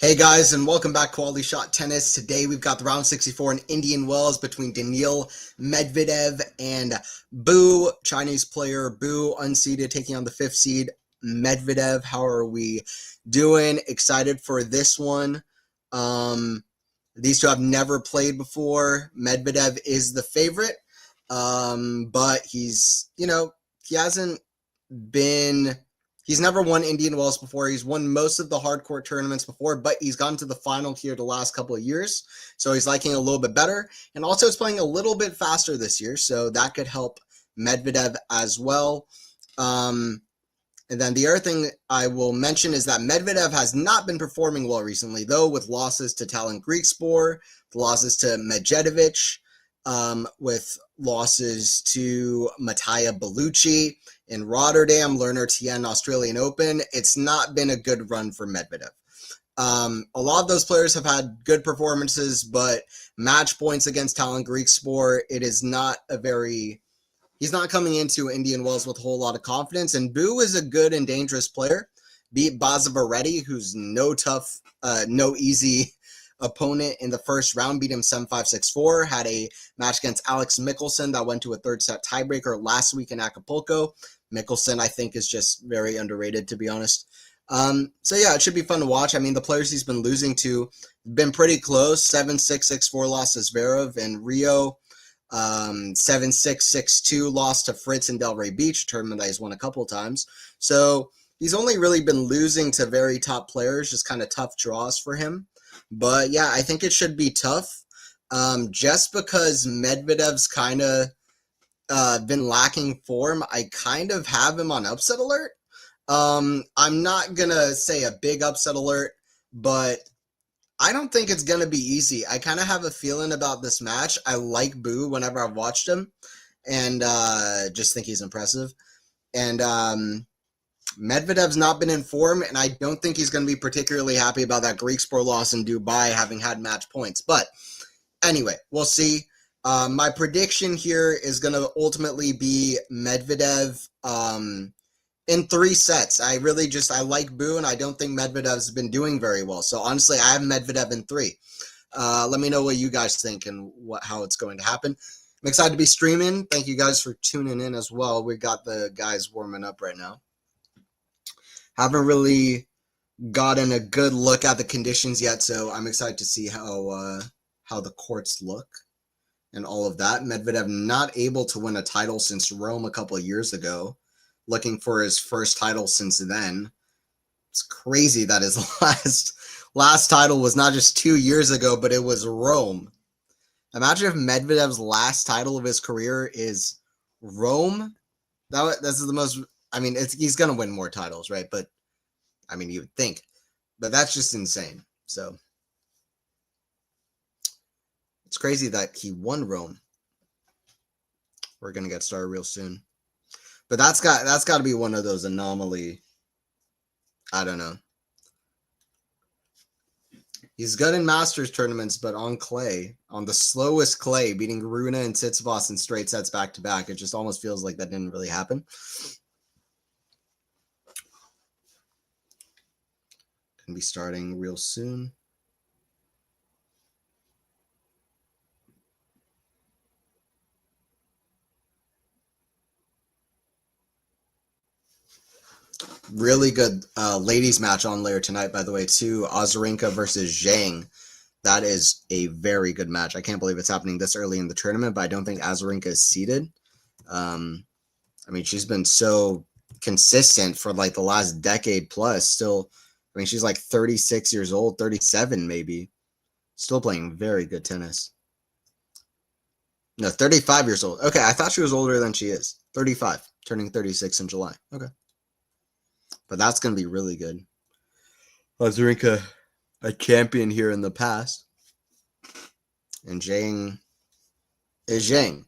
Hey guys, and welcome back to Quality Shot Tennis. Today we've got the round 64 in Indian Wells between Daniil Medvedev and Bu, Chinese player. Bu, unseeded, taking on the 5th seed Medvedev. How are we doing? Excited for this one. These two have never played before. Medvedev is the favorite, but he's never won Indian Wells before. He's won most of the hardcourt tournaments before, but he's gotten to the final here the last couple of years. So he's liking a little bit better. And also it's playing a little bit faster this year, so that could help Medvedev as well. And then the other thing I will mention is that Medvedev has not been performing well recently, though, with losses to Talon Griekspoor, losses to Medvedev, with losses to Mattia Bellucci in Rotterdam, Lerner Tien Australian Open. It's not been a good run for Medvedev. A lot of those players have had good performances, but match points against Talon Griekspoor, he's not coming into Indian Wells with a whole lot of confidence. And Bu is a good and dangerous player. Beat Bazabaretti, who's no easy opponent in the first round, beat him 7-5, 6-4. Had a match against Alex Michelsen that went to a third set tiebreaker last week in Acapulco. Michelsen, I think, is just very underrated, to be honest. So yeah, it should be fun to watch. I mean, the players he's been losing to been pretty close. 7-6, 6-4 loss to Zverev in Rio. 7-6, 6-2 loss to Fritz in Delray Beach, a tournament that he's won a couple of times. So he's only really been losing to very top players, just kind of tough draws for him. But yeah, I think it should be tough, just because Medvedev's kind of been lacking form. I kind of have him on upset alert. I'm not going to say a big upset alert, but I don't think it's going to be easy. I kind of have a feeling about this match. I like Bu whenever I've watched him, and just think he's impressive. And Medvedev's not been in form, and I don't think he's going to be particularly happy about that Greek Sport loss in Dubai, having had match points. But anyway, we'll see. My prediction here is going to ultimately be Medvedev in 3 sets. I like Boo, and I don't think Medvedev's been doing very well. So honestly, I have Medvedev in 3. Let me know what you guys think and how it's going to happen. I'm excited to be streaming. Thank you guys for tuning in as well. We got the guys warming up right now. Haven't really gotten a good look at the conditions yet, so I'm excited to see how the courts look and all of that. Medvedev not able to win a title since Rome a couple of years ago, looking for his first title since then. It's crazy that his last title was not just 2 years ago, but it was Rome. Imagine if Medvedev's last title of his career is Rome. This is the most. I mean, he's gonna win more titles, right? But I mean, you would think, but that's just insane. So it's crazy that he won Rome. We're gonna get started real soon, but that's got to be one of those anomaly. I don't know. He's good in Masters tournaments, but on clay, on the slowest clay, beating Runa and Tsitsipas in straight sets back to back, it just almost feels like that didn't really happen. Gonna be starting real soon. Really good ladies match on later tonight, by the way, too. Azarenka versus Zhang. That is a very good match. I can't believe it's happening this early in the tournament, but I don't think Azarenka is seeded. I mean, she's been so consistent for like the last decade plus. Still, I mean, she's like 36 years old, 37 maybe. Still playing very good tennis. No, 35 years old. Okay, I thought she was older than she is. 35, turning 36 in July. Okay. But that's going to be really good. Azarenka, a champion here in the past. And Zhang is Zhang.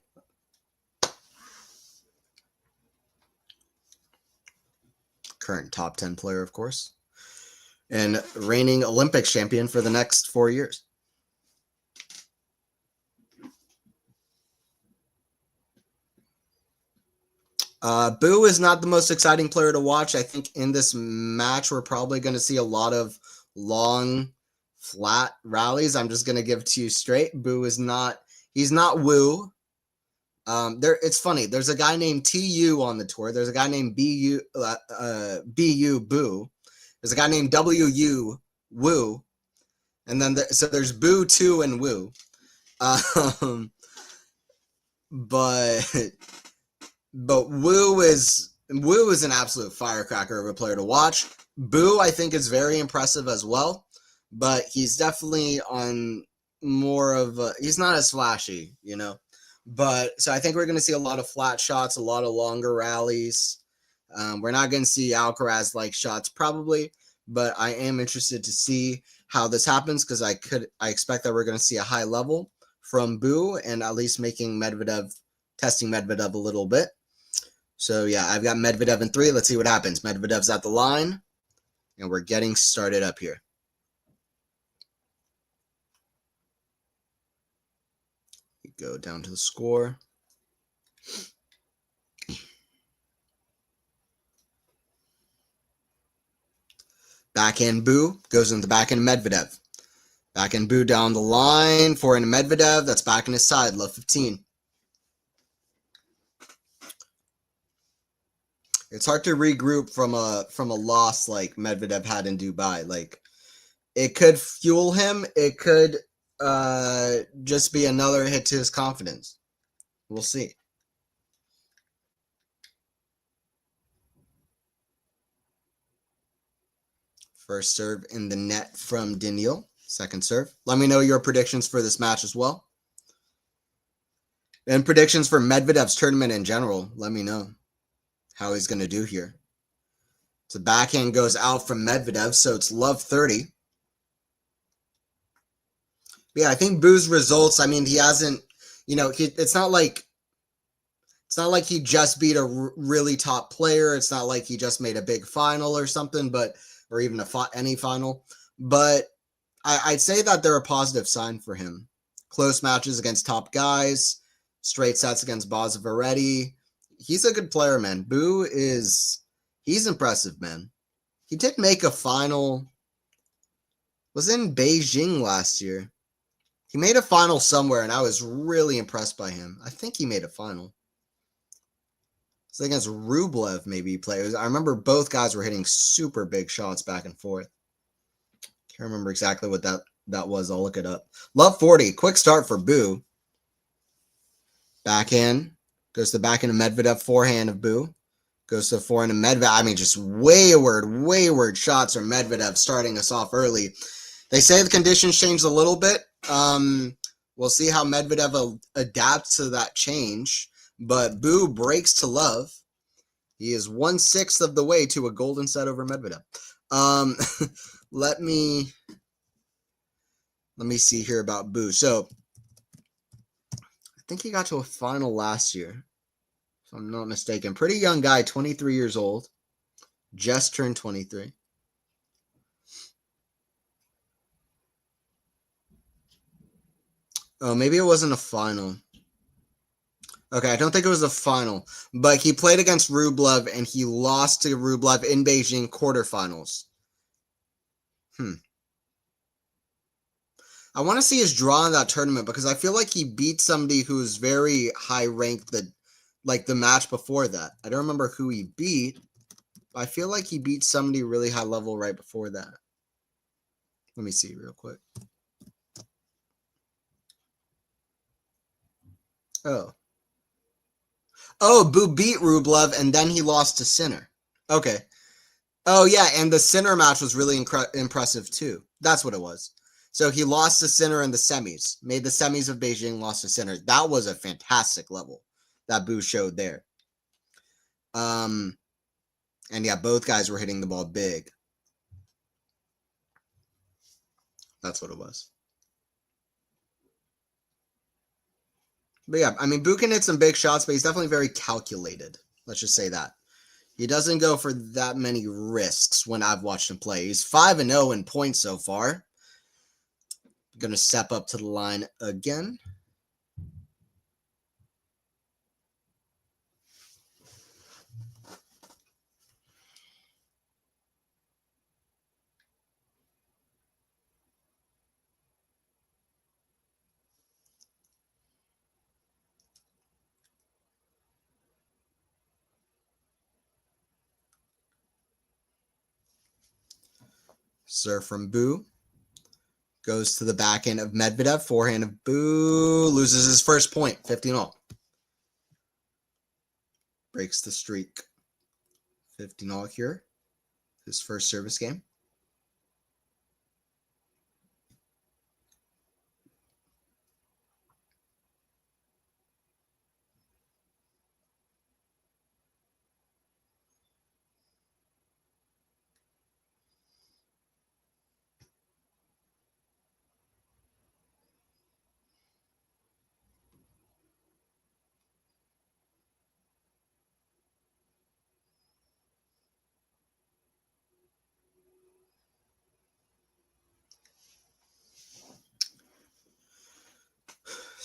Current top 10 player, of course. And reigning Olympics champion for the next 4 years. Boo is not the most exciting player to watch. I think in this match, we're probably going to see a lot of long, flat rallies. I'm just going to give it to you straight. Boo is not, he's not Woo. It's funny. There's a guy named TU on the tour. There's a guy named BU Boo. There's a guy named WU Woo. And then so there's Boo 2 and Woo. But Woo is an absolute firecracker of a player to watch. Boo, I think, is very impressive as well, but he's definitely on more of a, he's not as flashy, you know. But so I think we're going to see a lot of flat shots, a lot of longer rallies. We're not going to see Alcaraz-like shots probably, but I am interested to see how this happens because I expect that we're going to see a high level from Boo and at least testing Medvedev a little bit. So, yeah, I've got Medvedev in 3. Let's see what happens. Medvedev's at the line, and we're getting started up here. We go down to the score. Backhand Boo goes into the backhand Medvedev. Backhand Boo down the line, forehand Medvedev. That's back on his side, love 15. It's hard to regroup from a loss like Medvedev had in Dubai. Like, it could fuel him. It could just be another hit to his confidence. We'll see. First serve in the net from Daniil. Second serve. Let me know your predictions for this match as well. And predictions for Medvedev's tournament in general. Let me know how he's going to do here. So backhand goes out from Medvedev, so it's love 30. But yeah, I think Boo's results, I mean, he hasn't, you know, it's not like It's not like he just beat a really top player. It's not like he just made a big final or something, or even any final. But I'd say that they're a positive sign for him. Close matches against top guys, straight sets against Bozavaretti. He's a good player, man. He's impressive, man. He did make a final. Was in Beijing last year. He made a final somewhere, and I was really impressed by him. I think he made a final. It's against Rublev, maybe he played. I remember both guys were hitting super big shots back and forth. Can't remember exactly what that was. I'll look it up. Love 40. Quick start for Boo. Backhand. Goes to the backhand of Medvedev. Forehand of Boo. Goes to the forehand of Medvedev. I mean, just wayward shots from Medvedev starting us off early. They say the conditions changed a little bit. We'll see how Medvedev adapts to that change. But Boo breaks to love. He is 1/6 of the way to a golden set over Medvedev. Let me see here about Boo. So I think he got to a final last year, if I'm not mistaken. Pretty young guy, 23 years old. Just turned 23. Oh, maybe it wasn't a final. Okay, I don't think it was a final. But he played against Rublev, and he lost to Rublev in Beijing quarterfinals. I want to see his draw in that tournament because I feel like he beat somebody who was very high ranked the match before that. I don't remember who he beat, but I feel like he beat somebody really high level right before that. Let me see real quick. Oh, Boo beat Rublev, and then he lost to Sinner. Okay. Oh, yeah, and the Sinner match was really impressive, too. That's what it was. So he lost to Sinner in the semis. Made the semis of Beijing, lost to Sinner. That was a fantastic level that Boo showed there. And yeah, both guys were hitting the ball big. That's what it was. But yeah, I mean, Boo can hit some big shots, but he's definitely very calculated. Let's just say that. He doesn't go for that many risks when I've watched him play. He's 5-0 in points so far. Going to step up to the line again. Serve from Boo. Goes to the backhand of Medvedev. Forehand of Boo. Loses his first point. 15-all. Breaks the streak. 15-all here. His first service game.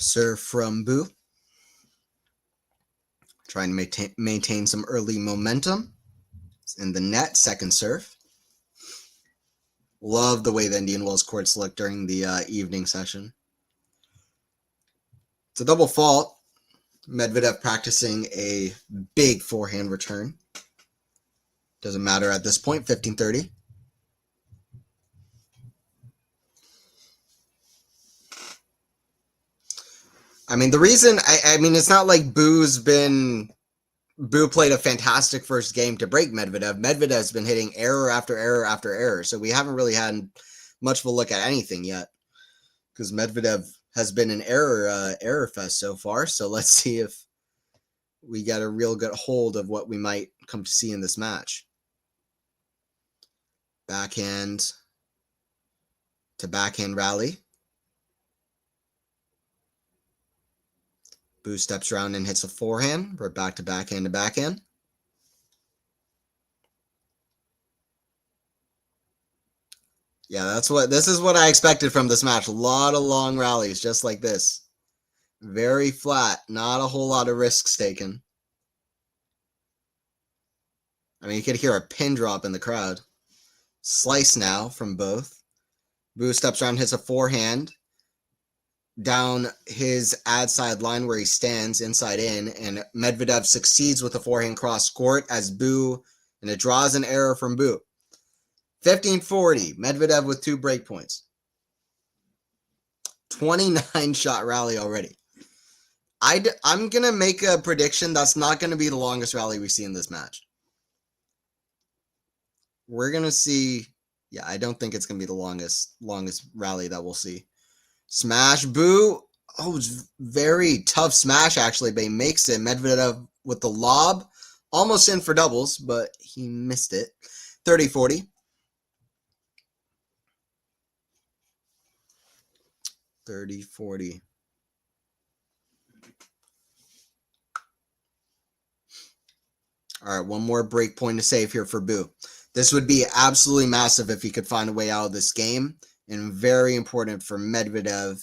Serve from Boo. Trying to maintain some early momentum. It's in the net, second serve. Love the way the Indian Wells courts look during the evening session. It's a double fault. Medvedev practicing a big forehand return. Doesn't matter at this point, 15-30. I mean, the reason, I mean, it's not like Boo played a fantastic first game to break Medvedev. Medvedev's been hitting error after error after error, so we haven't really had much of a look at anything yet because Medvedev has been an error fest so far. So let's see if we get a real good hold of what we might come to see in this match. Backhand to backhand rally. Bu steps around and hits a forehand. We're back to backhand to backhand. Yeah, this is what I expected from this match. A lot of long rallies, just like this. Very flat, not a whole lot of risks taken. I mean, you could hear a pin drop in the crowd. Slice now from both. Bu steps around, hits a forehand down his ad side line where he stands, inside in, and Medvedev succeeds with a forehand cross court as Bu, and it draws an error from Bu. 15-40, Medvedev with 2 break points. 29 shot rally already. I'm going to make a prediction that's not going to be the longest rally we see in this match. We're going to see, yeah, I don't think it's going to be the longest rally that we'll see. Smash, Bu. Oh, it's very tough smash, actually, but he makes it. Medvedev with the lob. Almost in for doubles, but he missed it. 30-40. 30-40. All right, one more break point to save here for Bu. This would be absolutely massive if he could find a way out of this game, and very important for Medvedev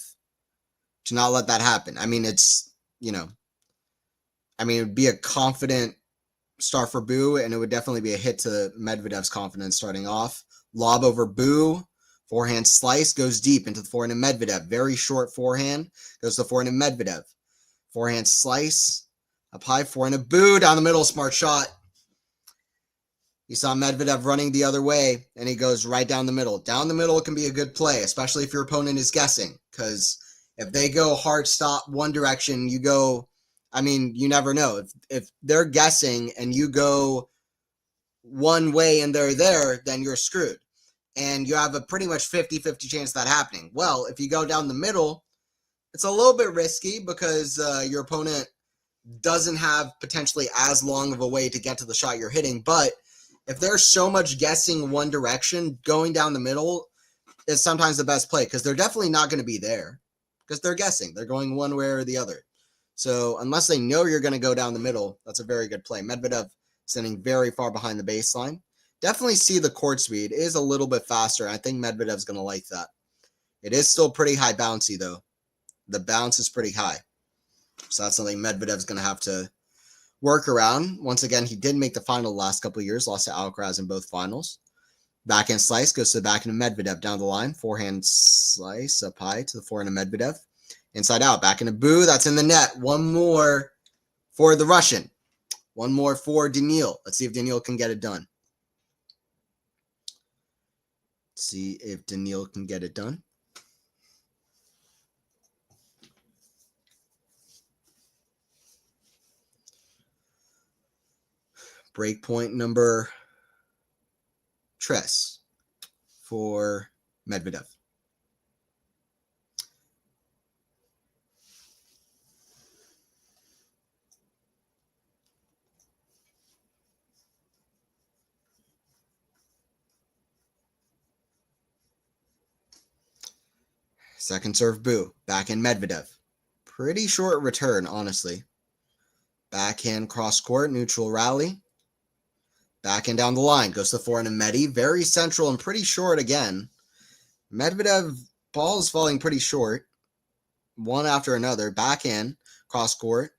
to not let that happen. I mean, it's, it would be a confident start for Bu, and it would definitely be a hit to Medvedev's confidence starting off. Lob over Bu. Forehand slice goes deep into the forehand of Medvedev. Very short forehand. Goes to the forehand of Medvedev. Forehand slice. Up high, forehand of Bu. Down the middle, smart shot. You saw Medvedev running the other way, and he goes right down the middle. Down the middle can be a good play, especially if your opponent is guessing. Because if they go hard stop one direction, you go, you never know. If they're guessing and you go one way and they're there, then you're screwed. And you have a pretty much 50-50 chance of that happening. Well, if you go down the middle, it's a little bit risky because your opponent doesn't have potentially as long of a way to get to the shot you're hitting. But if there's so much guessing one direction, going down the middle is sometimes the best play because they're definitely not going to be there because they're guessing. They're going one way or the other. So unless they know you're going to go down the middle, that's a very good play. Medvedev sitting very far behind the baseline. Definitely see the court speed is a little bit faster. I think Medvedev's going to like that. It is still pretty high bouncy, though. The bounce is pretty high. So that's something Medvedev's going to have to work around. Once again, he did make the final the last couple of years. Lost to Alcaraz in both finals. Backhand slice goes to the backhand of Medvedev down the line. Forehand slice up high to the forehand of Medvedev. Inside out. Backhand of Bu. That's in the net. One more for the Russian. One more for Daniil. Let's see if Daniil can get it done. See if Daniil can get it done. Break point number Tres for Medvedev. Second serve, Bu. Backhand Medvedev. Pretty short return, honestly. Backhand cross court, neutral rally. Backhand down the line. Goes to the forehand of Medi. Very central and pretty short again. Medvedev, ball is falling pretty short. One after another. Backhand, cross court.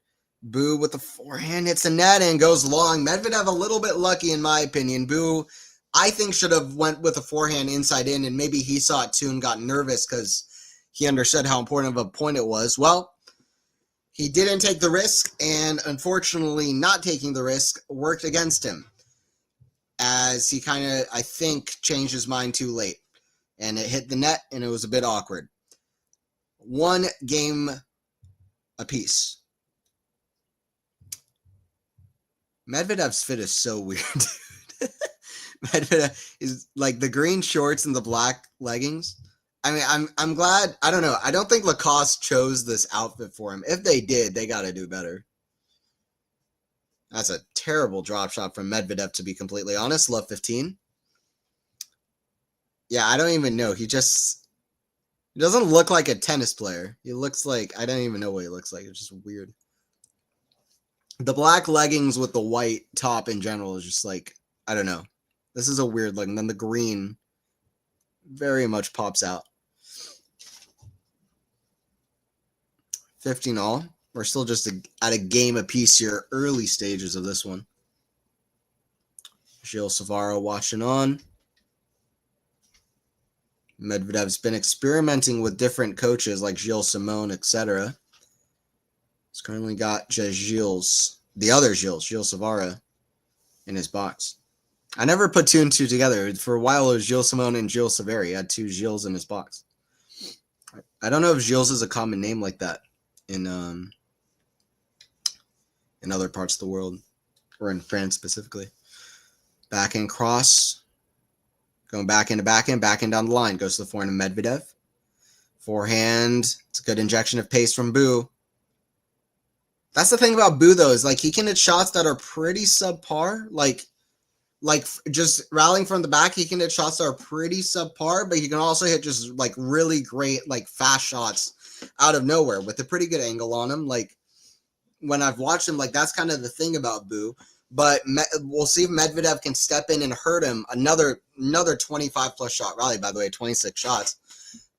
Bu with the forehand hits the net and goes long. Medvedev a little bit lucky in my opinion. Bu, I think, should have went with a forehand inside in, and maybe he saw it too and got nervous because he understood how important of a point it was. Well, he didn't take the risk, and unfortunately not taking the risk worked against him as he kind of, I think, changed his mind too late. And it hit the net, and it was a bit awkward. One game apiece. Medvedev's fit is so weird, dude. Medvedev is like the green shorts and the black leggings. I mean, I'm glad. I don't know. I don't think Lacoste chose this outfit for him. If they did, they got to do better. That's a terrible drop shot from Medvedev, to be completely honest. Love 15. Yeah, I don't even know. He doesn't look like a tennis player. He looks like, I don't even know what he looks like. It's just weird. The black leggings with the white top in general is just like, I don't know. This is a weird look. And then the green very much pops out. 15 all. We're still just at a game apiece here, early stages of this one. Gilles Savaro watching on. Medvedev's been experimenting with different coaches like Gilles Simon, etc. He's currently got just Gilles, the other Gilles Savaro, in his box. I never put two and two together. For a while, it was Gilles Simon and Gilles Savary. He had two Gilles in his box. I don't know if Gilles is a common name like that in other parts of the world, or in France specifically. Backhand cross. Going back into backhand down the line. Goes to the forehand of Medvedev. Forehand. It's a good injection of pace from Bu. That's the thing about Bu, though, is like he can hit shots that are pretty subpar. Like just rallying from the back, he can hit shots that are pretty subpar, but he can also hit just like really great, like fast shots out of nowhere with a pretty good angle on him. Like when I've watched him, like that's kind of the thing about Bu. But we'll see if Medvedev can step in and hurt him. Another 25 plus shot rally, by the way, 26 shots.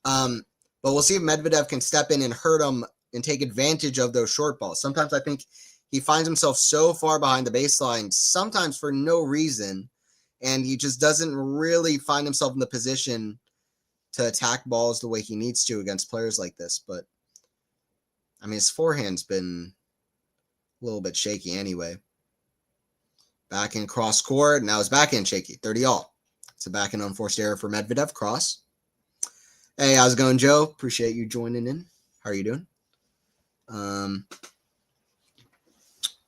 But we'll see if Medvedev can step in and hurt him and take advantage of those short balls. Sometimes I think he finds himself so far behind the baseline, sometimes for no reason, and he just doesn't really find himself in the position to attack balls the way he needs to against players like this. But I mean, his forehand's been a little bit shaky anyway. Backhand cross court. Now his backhand shaky. 30 all. It's a backhand unforced error for Medvedev. Cross. Hey, how's it going, Joe? Appreciate you joining in. How are you doing?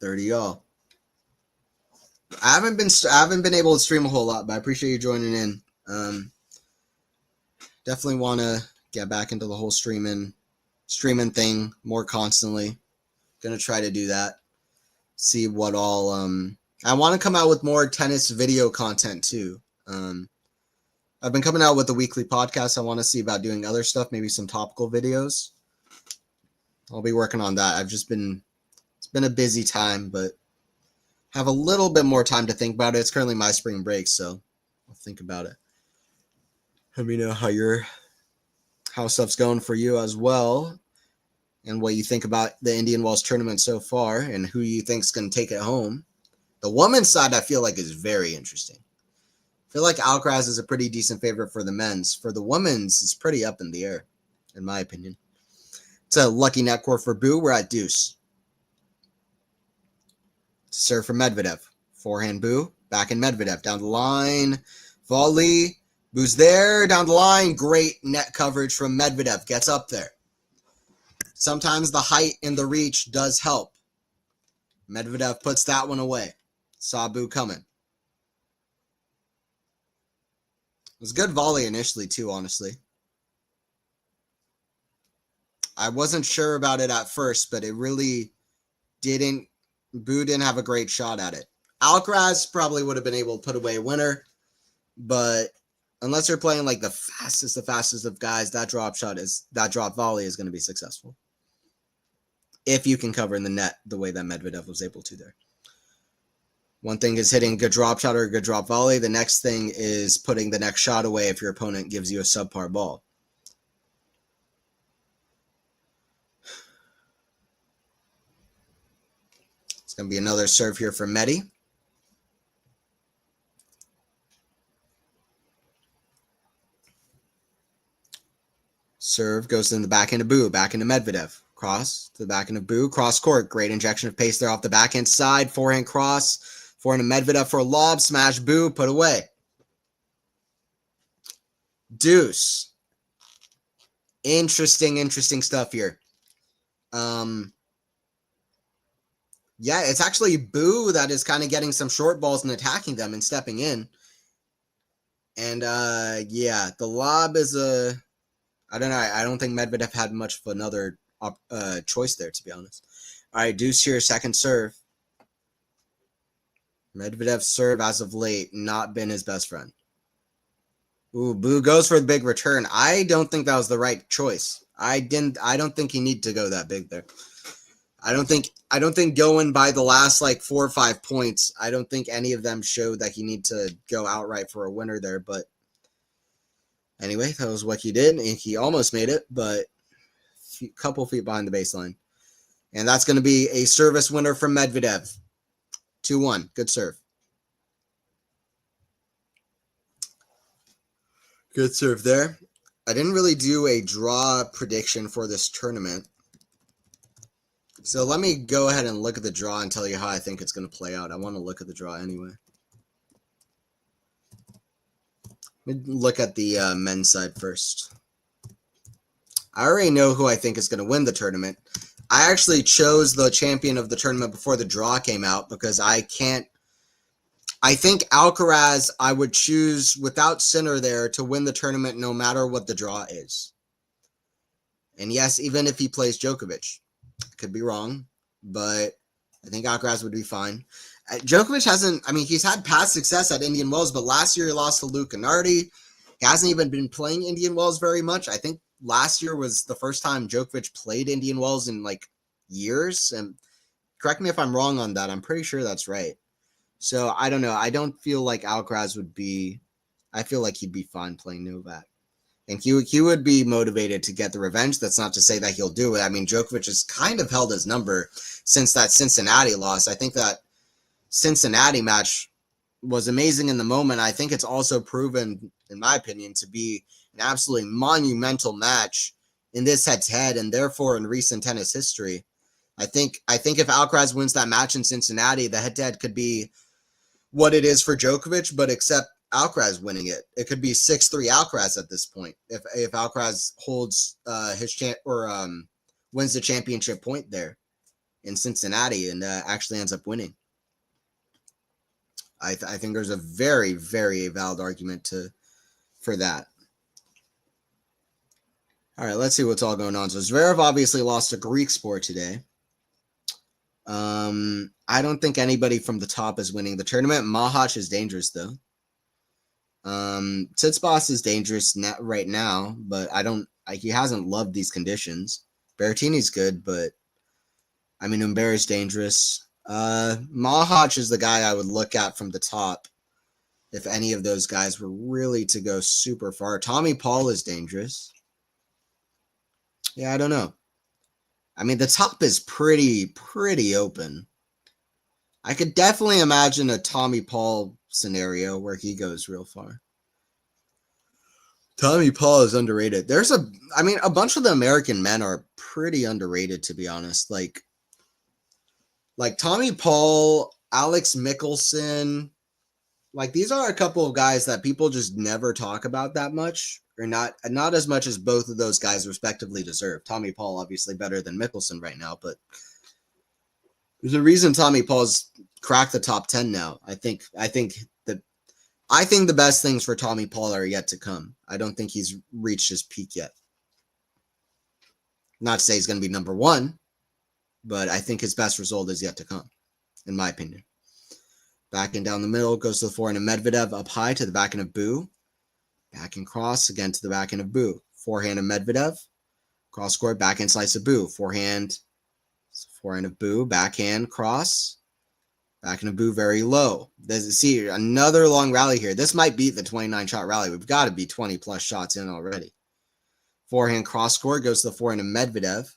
30 all. I haven't been able to stream a whole lot, but I appreciate you joining in. Definitely want to get back into the whole streaming thing more constantly. Gonna try to do that. See what all I want to come out with more tennis video content too. I've been coming out with the weekly podcast. I want to see about doing other stuff, maybe some topical videos. I'll be working on that. It's been a busy time, but have a little bit more time to think about it. It's currently my spring break, so I'll think about it. Let me know how stuff's going for you as well, and what you think about the Indian Wells tournament so far, and who you think's going to take it home. The women's side, I feel like, is very interesting. I feel like Alcaraz is a pretty decent favorite for the men's. For the women's, it's pretty up in the air, in my opinion. It's a lucky net court for Bu. We're at deuce. Serve for Medvedev. Forehand Bu. Back in Medvedev. Down the line. Volley. Bu's there. Down the line. Great net coverage from Medvedev. Gets up there. Sometimes the height and the reach does help. Medvedev puts that one away. Saw Bu coming. It was a good volley initially too, honestly. I wasn't sure about it at first, but it really didn't. Bu didn't have a great shot at it. Alcaraz probably would have been able to put away a winner, but unless you're playing like the fastest of guys, that drop volley is going to be successful. If you can cover in the net the way that Medvedev was able to there. One thing is hitting a good drop shot or a good drop volley. The next thing is putting the next shot away if your opponent gives you a subpar ball. It's going to be another serve here for Medi. Serve goes in the backhand of Bu, back into Medvedev. Cross to the backhand of Bu, cross court. Great injection of pace there off the backhand side. Forehand cross. Forehand to Medvedev for a lob. Smash Bu, put away. Deuce. Interesting stuff here. Yeah, it's actually Bu that is kind of getting some short balls and attacking them and stepping in. And yeah, the lob is I don't know. I don't think Medvedev had much of another choice there, to be honest. All right, deuce here, second serve. Medvedev's serve as of late not been his best friend. Ooh, Bu goes for the big return. I don't think that was the right choice. I don't think he needed to go that big there. I don't think going by the last like 4 or 5 points, I don't think any of them showed that he need to go outright for a winner there. But anyway, that was what he did. And he almost made it, but a couple feet behind the baseline. And that's going to be a service winner from Medvedev. 2-1. Good serve. Good serve there. I didn't really do a draw prediction for this tournament. So let me go ahead and look at the draw and tell you how I think it's going to play out. I want to look at the draw anyway. Let me look at the men's side first. I already know who I think is going to win the tournament. I actually chose the champion of the tournament before the draw came out because I think Alcaraz I would choose without Sinner there to win the tournament no matter what the draw is. And yes, even if he plays Djokovic. I could be wrong, but I think Alcaraz would be fine. Djokovic he's had past success at Indian Wells, but last year he lost to Luca Nardi. He hasn't even been playing Indian Wells very much. I think last year was the first time Djokovic played Indian Wells in like years. And correct me if I'm wrong on that. I'm pretty sure that's right. So I don't know. I don't feel like Alcaraz would be. I feel like he'd be fine playing Novak. And he would be motivated to get the revenge. That's not to say that he'll do it. I mean, Djokovic has kind of held his number since that Cincinnati loss. I think that Cincinnati match was amazing in the moment. I think it's also proven, in my opinion, to be an absolutely monumental match in this head-to-head and therefore in recent tennis history. I think if Alcaraz wins that match in Cincinnati, the head-to-head could be what it is for Djokovic, but except Alcaraz winning it. It could be 6-3 Alcaraz at this point if Alcaraz holds wins the championship point there in Cincinnati and actually ends up winning. I think there's a very, very valid argument for that. All right, let's see what's all going on. So Zverev obviously lost to Greek Sport today. I don't think anybody from the top is winning the tournament. Mahac is dangerous though. Tsitsipas is dangerous right now, but he hasn't loved these conditions. Berrettini's good, but I mean Humbert is dangerous. Mahac is the guy I would look at from the top if any of those guys were really to go super far. Tommy Paul is dangerous. Yeah, I don't know. I mean, the top is pretty open. I could definitely imagine a Tommy Paul scenario where he goes real far. Tommy Paul is underrated. A bunch of the American men are pretty underrated, to be honest. Like Tommy Paul, Alex Mickelson, like these are a couple of guys that people just never talk about that much, or not as much as both of those guys respectively deserve. Tommy Paul obviously better than Mickelson right now, but there's a reason Tommy Paul's cracked the top 10 now. I think the best things for Tommy Paul are yet to come. I don't think he's reached his peak yet. Not to say he's going to be number one, but I think his best result is yet to come, in my opinion. Back and down the middle, goes to the forehand of Medvedev, up high to the backhand of Boo. Back and cross, again to the backhand of Boo. Forehand of Medvedev. Cross court, backhand slice of Boo. Forehand of Boo, backhand cross. Backhand of Boo very low. See, another long rally here. This might beat the 29-shot rally. We've got to be 20-plus shots in already. Forehand cross court, goes to the forehand of Medvedev.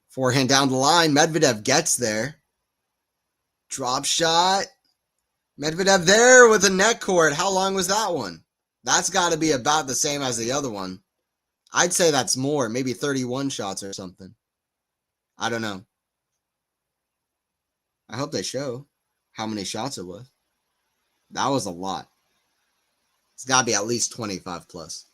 Forehand down the line. Medvedev gets there. Drop shot. Medvedev there with a net cord. How long was that one? That's got to be about the same as the other one. I'd say that's more. Maybe 31 shots or something. I don't know. I hope they show how many shots it was. That was a lot. It's got to be at least 25 plus.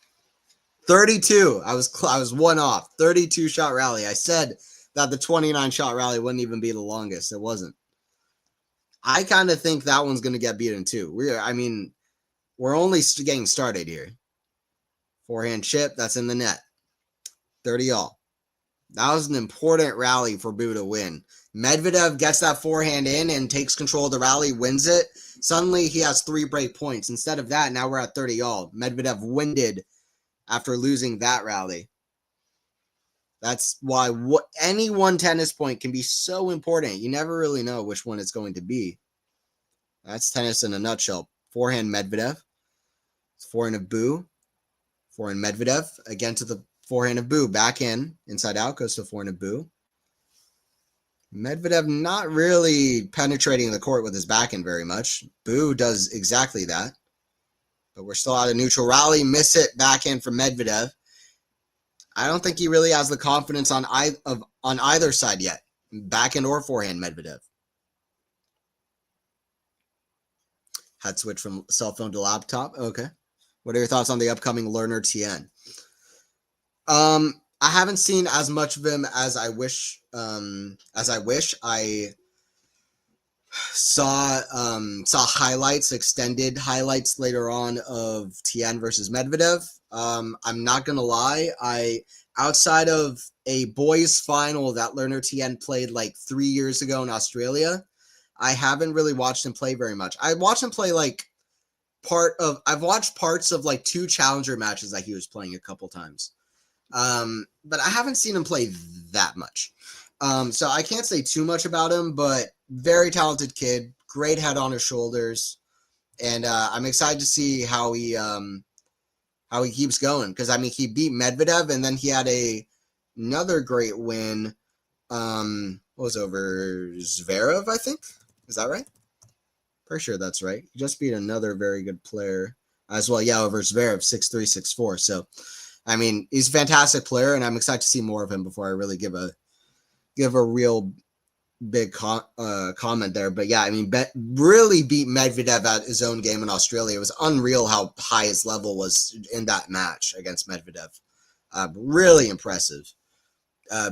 32. I was one off. 32 shot rally. I said that the 29 shot rally wouldn't even be the longest. It wasn't. I kind of think that one's going to get beaten too. We're only getting started here. Forehand chip, that's in the net. 30 all. That was an important rally for Boo to win. Medvedev gets that forehand in and takes control of the rally, wins it. Suddenly he has 3 break points. Instead of that, now we're at 30 all. Medvedev winded after losing that rally. That's why any one tennis point can be so important. You never really know which one it's going to be. That's tennis in a nutshell. Forehand Medvedev. Forehand of Boo. Forehand Medvedev. Again to the forehand of Boo. Back in. Inside out goes to forehand of Boo. Medvedev not really penetrating the court with his backhand very much. Boo does exactly that. But we're still out of neutral rally. Miss it backhand from Medvedev. I don't think he really has the confidence on either side yet. Backhand or forehand Medvedev. Had switched from cell phone to laptop. Okay. What are your thoughts on the upcoming Learner Tien? I haven't seen as much of him as I wish. I saw highlights, extended highlights later on of Tien versus Medvedev. I'm not gonna lie, outside of a boys final that Learner Tien played like 3 years ago in Australia, I haven't really watched him play very much. I watched him play like I've watched parts of like 2 challenger matches that he was playing a couple times. But I haven't seen him play that much. So I can't say too much about him, but very talented kid, great head on his shoulders. And I'm excited to see how he keeps going. Because, I mean, he beat Medvedev, and then he had another great win. What was over Zverev, I think? Is that right? Pretty sure that's right. He just beat another very good player as well. Yeah, over Zverev, 6-3, 6-4. So, I mean, he's a fantastic player, and I'm excited to see more of him before I really give a real big comment there. But yeah, I mean, really beat Medvedev at his own game in Australia. It was unreal how high his level was in that match against Medvedev. Really impressive.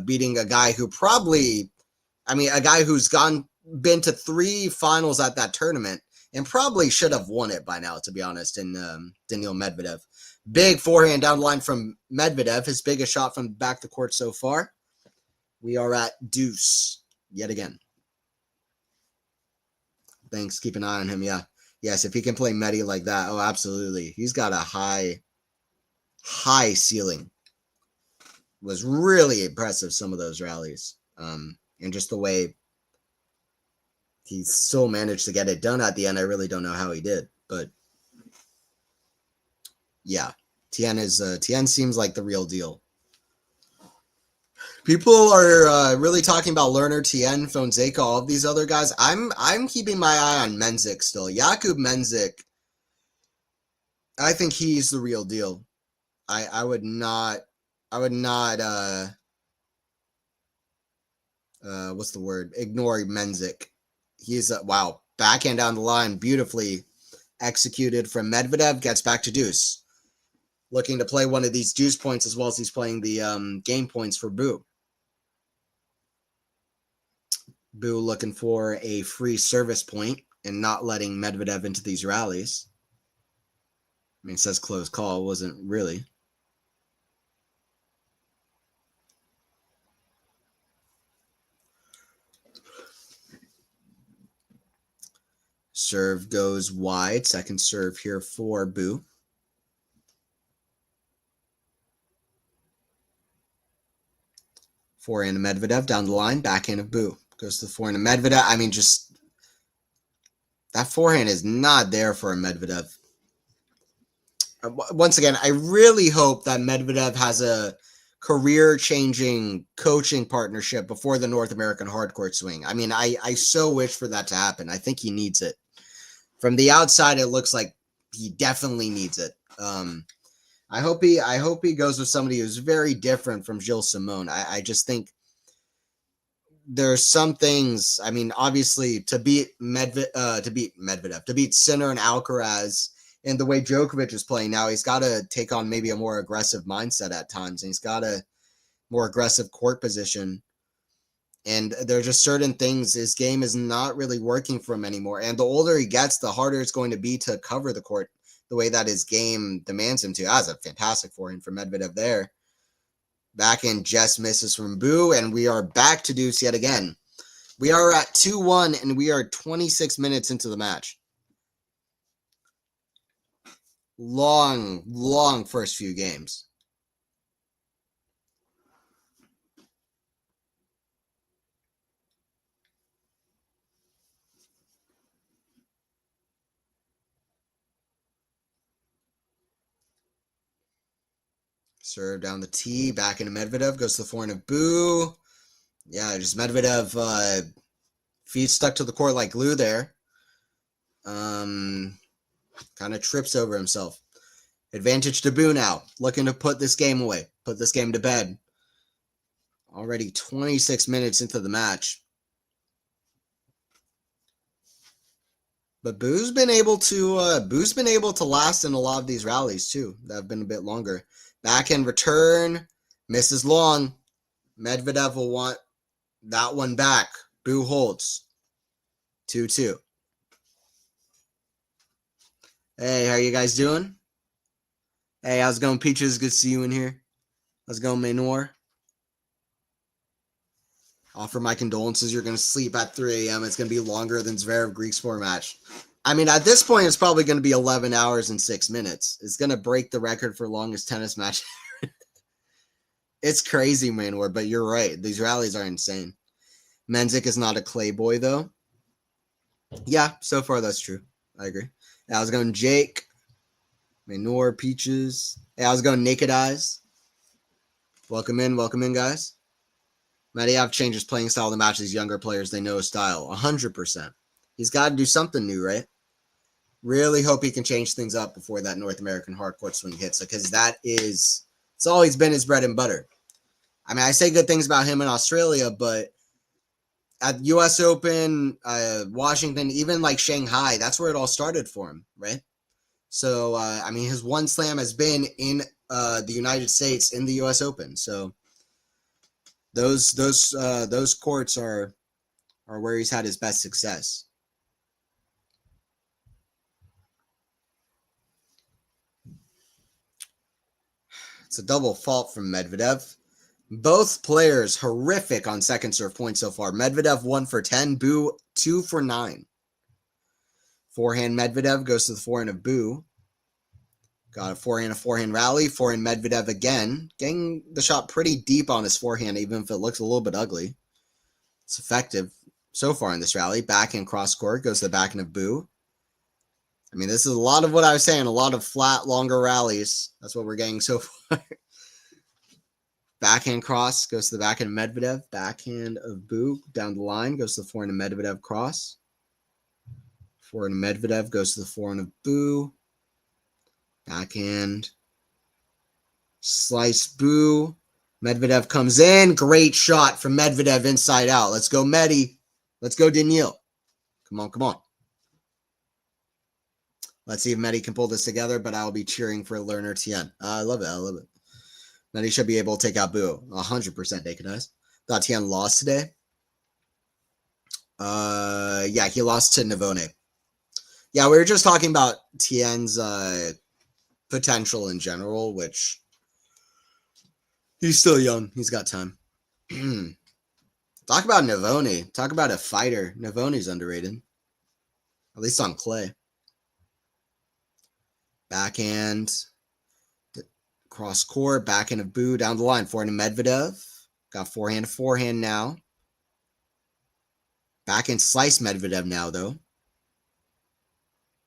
Beating a guy who a guy who's been to 3 finals at that tournament and probably should have won it by now, to be honest, in Daniil Medvedev. Big forehand down the line from Medvedev, his biggest shot from back the court so far. We are at deuce yet again. Thanks. Keep an eye on him. Yeah. Yes, if he can play Medi like that, oh, absolutely. He's got a high ceiling. Was really impressive, some of those rallies. And just the way he still managed to get it done at the end, I really don't know how he did. But yeah, Tien seems like the real deal. People are really talking about Lerner, Tien, Fonseca, all of these other guys. I'm keeping my eye on Menzik still. Jakub Menzik, I think he's the real deal. I would not what's the word? Ignore Menzik. He's wow, backhand down the line, beautifully executed from Medvedev, gets back to deuce. Looking to play one of these deuce points as well as he's playing the game points for Boo. Boo looking for a free service point and not letting Medvedev into these rallies. I mean, it says close call, wasn't really. Serve goes wide. Second serve here for Boo. Forehand of Medvedev down the line. Backhand of Boo. Goes to the forehand of Medvedev. I mean, just that forehand is not there for a Medvedev. Once again, I really hope that Medvedev has a career-changing coaching partnership before the North American hardcourt swing. I mean, I so wish for that to happen. I think he needs it. From the outside, it looks like he definitely needs it. I hope he goes with somebody who's very different from Gilles Simon. I just think there's some things. I mean, obviously, to beat Medvedev, to beat Sinner and Alcaraz, and the way Djokovic is playing now, he's got to take on maybe a more aggressive mindset at times, and he's got a more aggressive court position. And there are just certain things, his game is not really working for him anymore. And the older he gets, the harder it's going to be to cover the court the way that his game demands him to. That's a fantastic forehand for Medvedev there. Backhand just misses from Boo, and we are back to deuce yet again. We are at 2-1, and we are 26 minutes into the match. Long first few games. Serve down the tee, back into Medvedev, goes to the forehand of Boo. Yeah, just Medvedev, feet stuck to the court like glue there. Kind of trips over himself. Advantage to Boo now, looking to put this game away, put this game to bed. Already 26 minutes into the match. But Boo's been able to last in a lot of these rallies too. That have been a bit longer. Backhand return, misses long. Medvedev will want that one back. Boo holds. 2-2. Hey, how you guys doing? Hey, how's it going, Peaches? Good to see you in here. How's it going, Manor? Offer my condolences. You're going to sleep at 3 a.m. It's going to be longer than Zverev Greek Sport match. I mean, at this point, it's probably going to be 11 hours and 6 minutes. It's going to break the record for longest tennis match. It's crazy, Manor, but you're right. These rallies are insane. Menzik is not a clay boy, though. Yeah, so far that's true. I agree. I was going Jake, Manor, Peaches. Hey, I was going Naked Eyes. Welcome in, guys. Medvedev changes playing style to match these younger players. They know his style, 100%. He's got to do something new, right? Really hope he can change things up before that North American hardcourt swing hits, because it's always been his bread and butter. I mean, I say good things about him in Australia, but at U.S. Open, Washington, even like Shanghai, that's where it all started for him, right? So, I mean, his one slam has been in the United States in the U.S. Open. So those courts are where he's had his best success. It's a double fault from Medvedev. Both players horrific on second serve points so far. Medvedev 1 for 10, Boo 2 for 9. Forehand Medvedev goes to the forehand of Boo. Got a forehand rally. Forehand Medvedev again. Getting the shot pretty deep on his forehand, even if it looks a little bit ugly. It's effective so far in this rally. Backhand cross court goes to the backhand of Boo. I mean, this is a lot of what I was saying. A lot of flat, longer rallies. That's what we're getting so far. Backhand cross goes to the backhand of Medvedev. Backhand of Boo down the line goes to the forehand of Medvedev cross. Forehand of Medvedev goes to the forehand of Boo. Backhand. Slice Boo. Medvedev comes in. Great shot from Medvedev inside out. Let's go, Medi. Let's go, Daniil. Come on, come on. Let's see if Medi can pull this together, but I'll be cheering for Lerner Tien. I love it. I love it. Medi should be able to take out Boo. 100% Naked Eyes. Thought Tien lost today. Yeah, he lost to Navone. Yeah, we were just talking about Tien's potential in general, which he's still young. He's got time. Talk about Navone. Talk about a fighter. Navone's underrated. At least on clay. Backhand. Cross court. Backhand of Boo down the line. Forehand of Medvedev. Got forehand now. Backhand slice Medvedev now, though.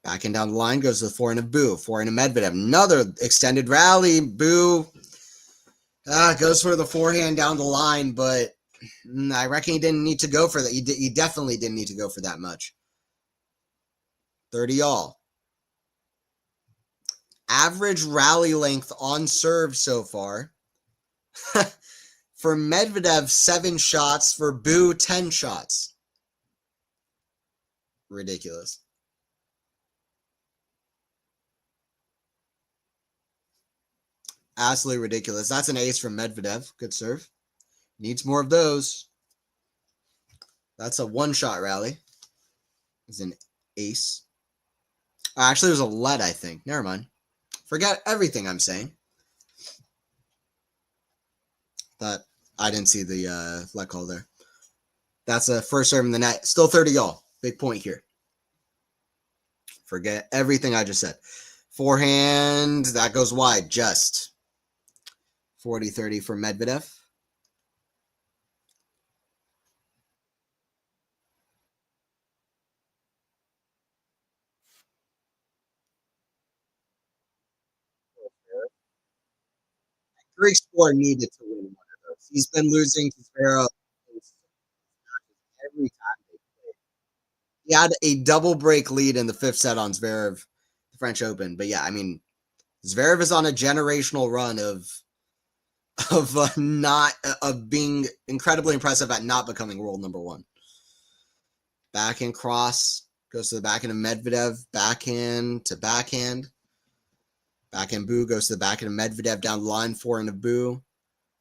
Backhand down the line goes to the forehand of Boo. Forehand of Medvedev. Another extended rally. Boo goes for the forehand down the line, but I reckon he didn't need to go for that. He definitely didn't need to go for that much. 30 all. Average rally length on serve so far. For Medvedev, 7 shots. For Boo, 10 shots. Ridiculous. Absolutely ridiculous. That's an ace from Medvedev. Good serve. Needs more of those. That's a one-shot rally. It's an ace. Actually, there's a lead, I think. Never mind. Forget everything I'm saying. That I didn't see the let call there. That's a first serve in the net. Still 30 all. Big point here. Forget everything I just said. Forehand, that goes wide. Just 40-30 for Medvedev. Greek Sport needed to win one of those. He's been losing to Zverev every time they played. He had a double break lead in the fifth set on Zverev, the French Open. But yeah, I mean, Zverev is on a generational run of being incredibly impressive at not becoming world number one. Backhand cross goes to the backhand of Medvedev, backhand to backhand. Backhand Boo goes to the backhand of Medvedev down the line, forehand of Boo.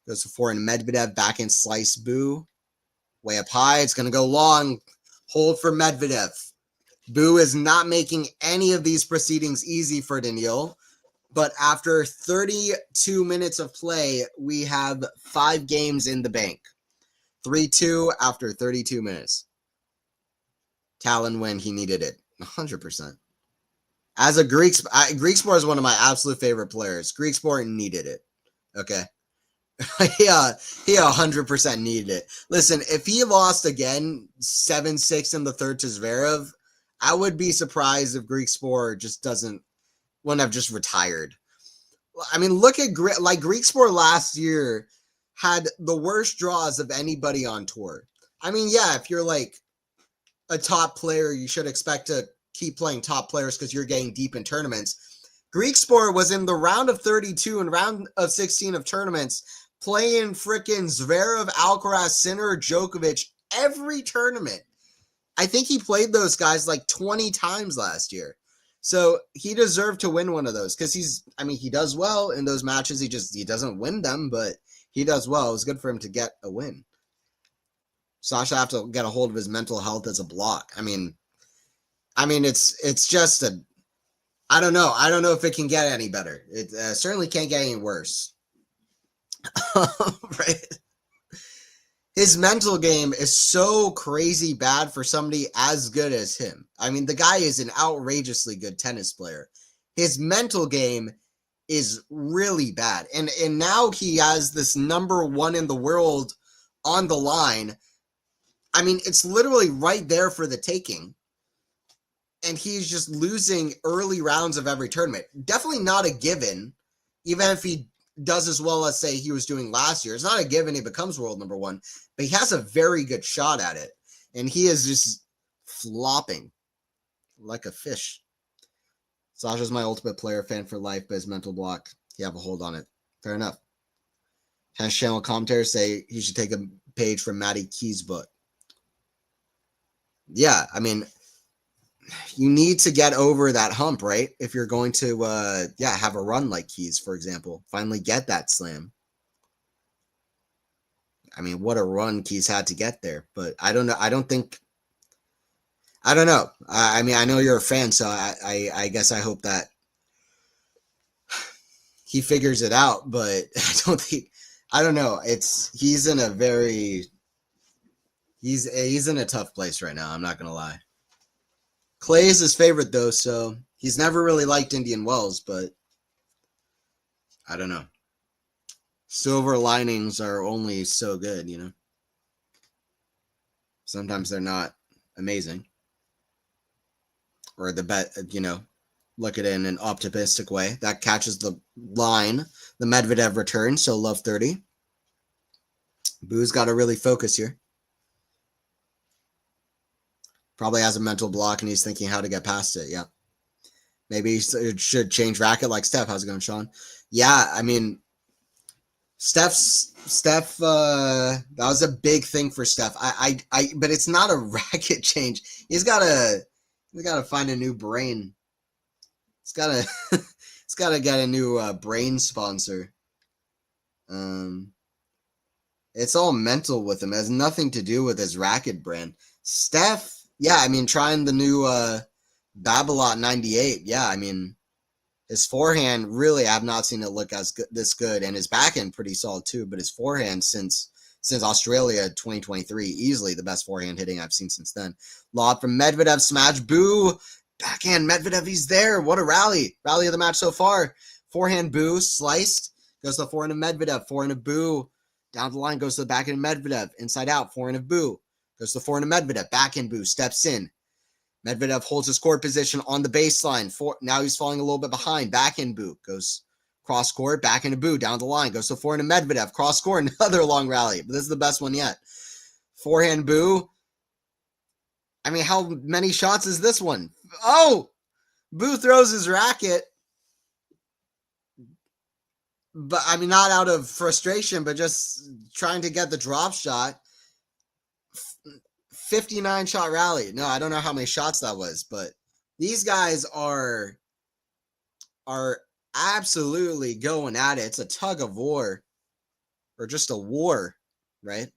Goes to forehand of Medvedev, backhand slice Boo. Way up high, it's going to go long. Hold for Medvedev. Boo is not making any of these proceedings easy for Daniil. But after 32 minutes of play, we have 5 games in the bank. 3-2 after 32 minutes. Talon win, he needed it. 100%. As a Greek Sport is one of my absolute favorite players. Greek Sport needed it. Okay. he 100% needed it. Listen, if he lost again 7-6 in the third to Zverev, I would be surprised if Greek Sport just wouldn't have just retired. I mean, look at Greek Sport last year had the worst draws of anybody on tour. I mean, yeah, if you're like a top player, you should expect to keep playing top players because you're getting deep in tournaments. Greek Sport was in the round of 32 and round of 16 of tournaments playing freaking Zverev, Alcaraz, Sinner, Djokovic every tournament. I think he played those guys like 20 times last year. So he deserved to win one of those because he does well in those matches. He doesn't win them, but he does well. It was good for him to get a win. Sasha have to get a hold of his mental health as a block. I mean, it's just I don't know. I don't know if it can get any better. It certainly can't get any worse. Right? His mental game is so crazy bad for somebody as good as him. I mean, the guy is an outrageously good tennis player. His mental game is really bad. And now he has this number one in the world on the line. I mean, it's literally right there for the taking. And he's just losing early rounds of every tournament. Definitely not a given, even if he does as well as, say, he was doing last year. It's not a given he becomes world number one, but he has a very good shot at it. And he is just flopping like a fish. Sasha's my ultimate player, fan for life, but his mental block, you have a hold on it. Fair enough. Tennis Channel commentators say he should take a page from Matty Key's book. Yeah, I mean, you need to get over that hump, right? If you're going to, have a run like Keys, for example, finally get that slam. I mean, what a run Keys had to get there, but I don't know. I don't know. I mean, I know you're a fan, so I guess I hope that he figures it out, but I don't know. He's in a tough place right now. I'm not going to lie. Clay is his favorite, though, so he's never really liked Indian Wells, but I don't know. Silver linings are only so good, you know? Sometimes they're not amazing. Or look at it in an optimistic way. That catches the line. The Medvedev return, so love 30. Boo's got to really focus here. Probably has a mental block and he's thinking how to get past it. Yeah. Maybe he should change racket like Steph. How's it going, Sean? Yeah, I mean, Steph, that was a big thing for Steph. But it's not a racket change. He's got to find a new brain. It's got to get a new brain sponsor. It's all mental with him. It has nothing to do with his racket brand. Steph, yeah, I mean, trying the new Babolat 98. Yeah, I mean, his forehand, really, I've not seen it look this good. And his backhand pretty solid too. But his forehand since Australia 2023, easily the best forehand hitting I've seen since then. Lob from Medvedev, smash, Boo. Backhand, Medvedev, he's there. What a rally. Rally of the match so far. Forehand, Boo, sliced. Goes to the forehand of Medvedev. Forehand of Boo. Down the line, goes to the backhand of Medvedev. Inside out, forehand of Boo. Goes to the forehand of Medvedev. Backhand Boo. Steps in. Medvedev holds his court position on the baseline. Now he's falling a little bit behind. Backhand Boo. Goes Cross court, back into Bu, down the line, goes to forehand to Medvedev. Cross court, another long rally. But this is the best one yet. Forehand Bu. I mean, how many shots is this one? Oh! Bu throws his racket. But, I mean, not out of frustration, but just trying to get the drop shot. 59-shot rally. No, I don't know how many shots that was, but these guys are absolutely going at it. It's a tug of war, or just a war, right?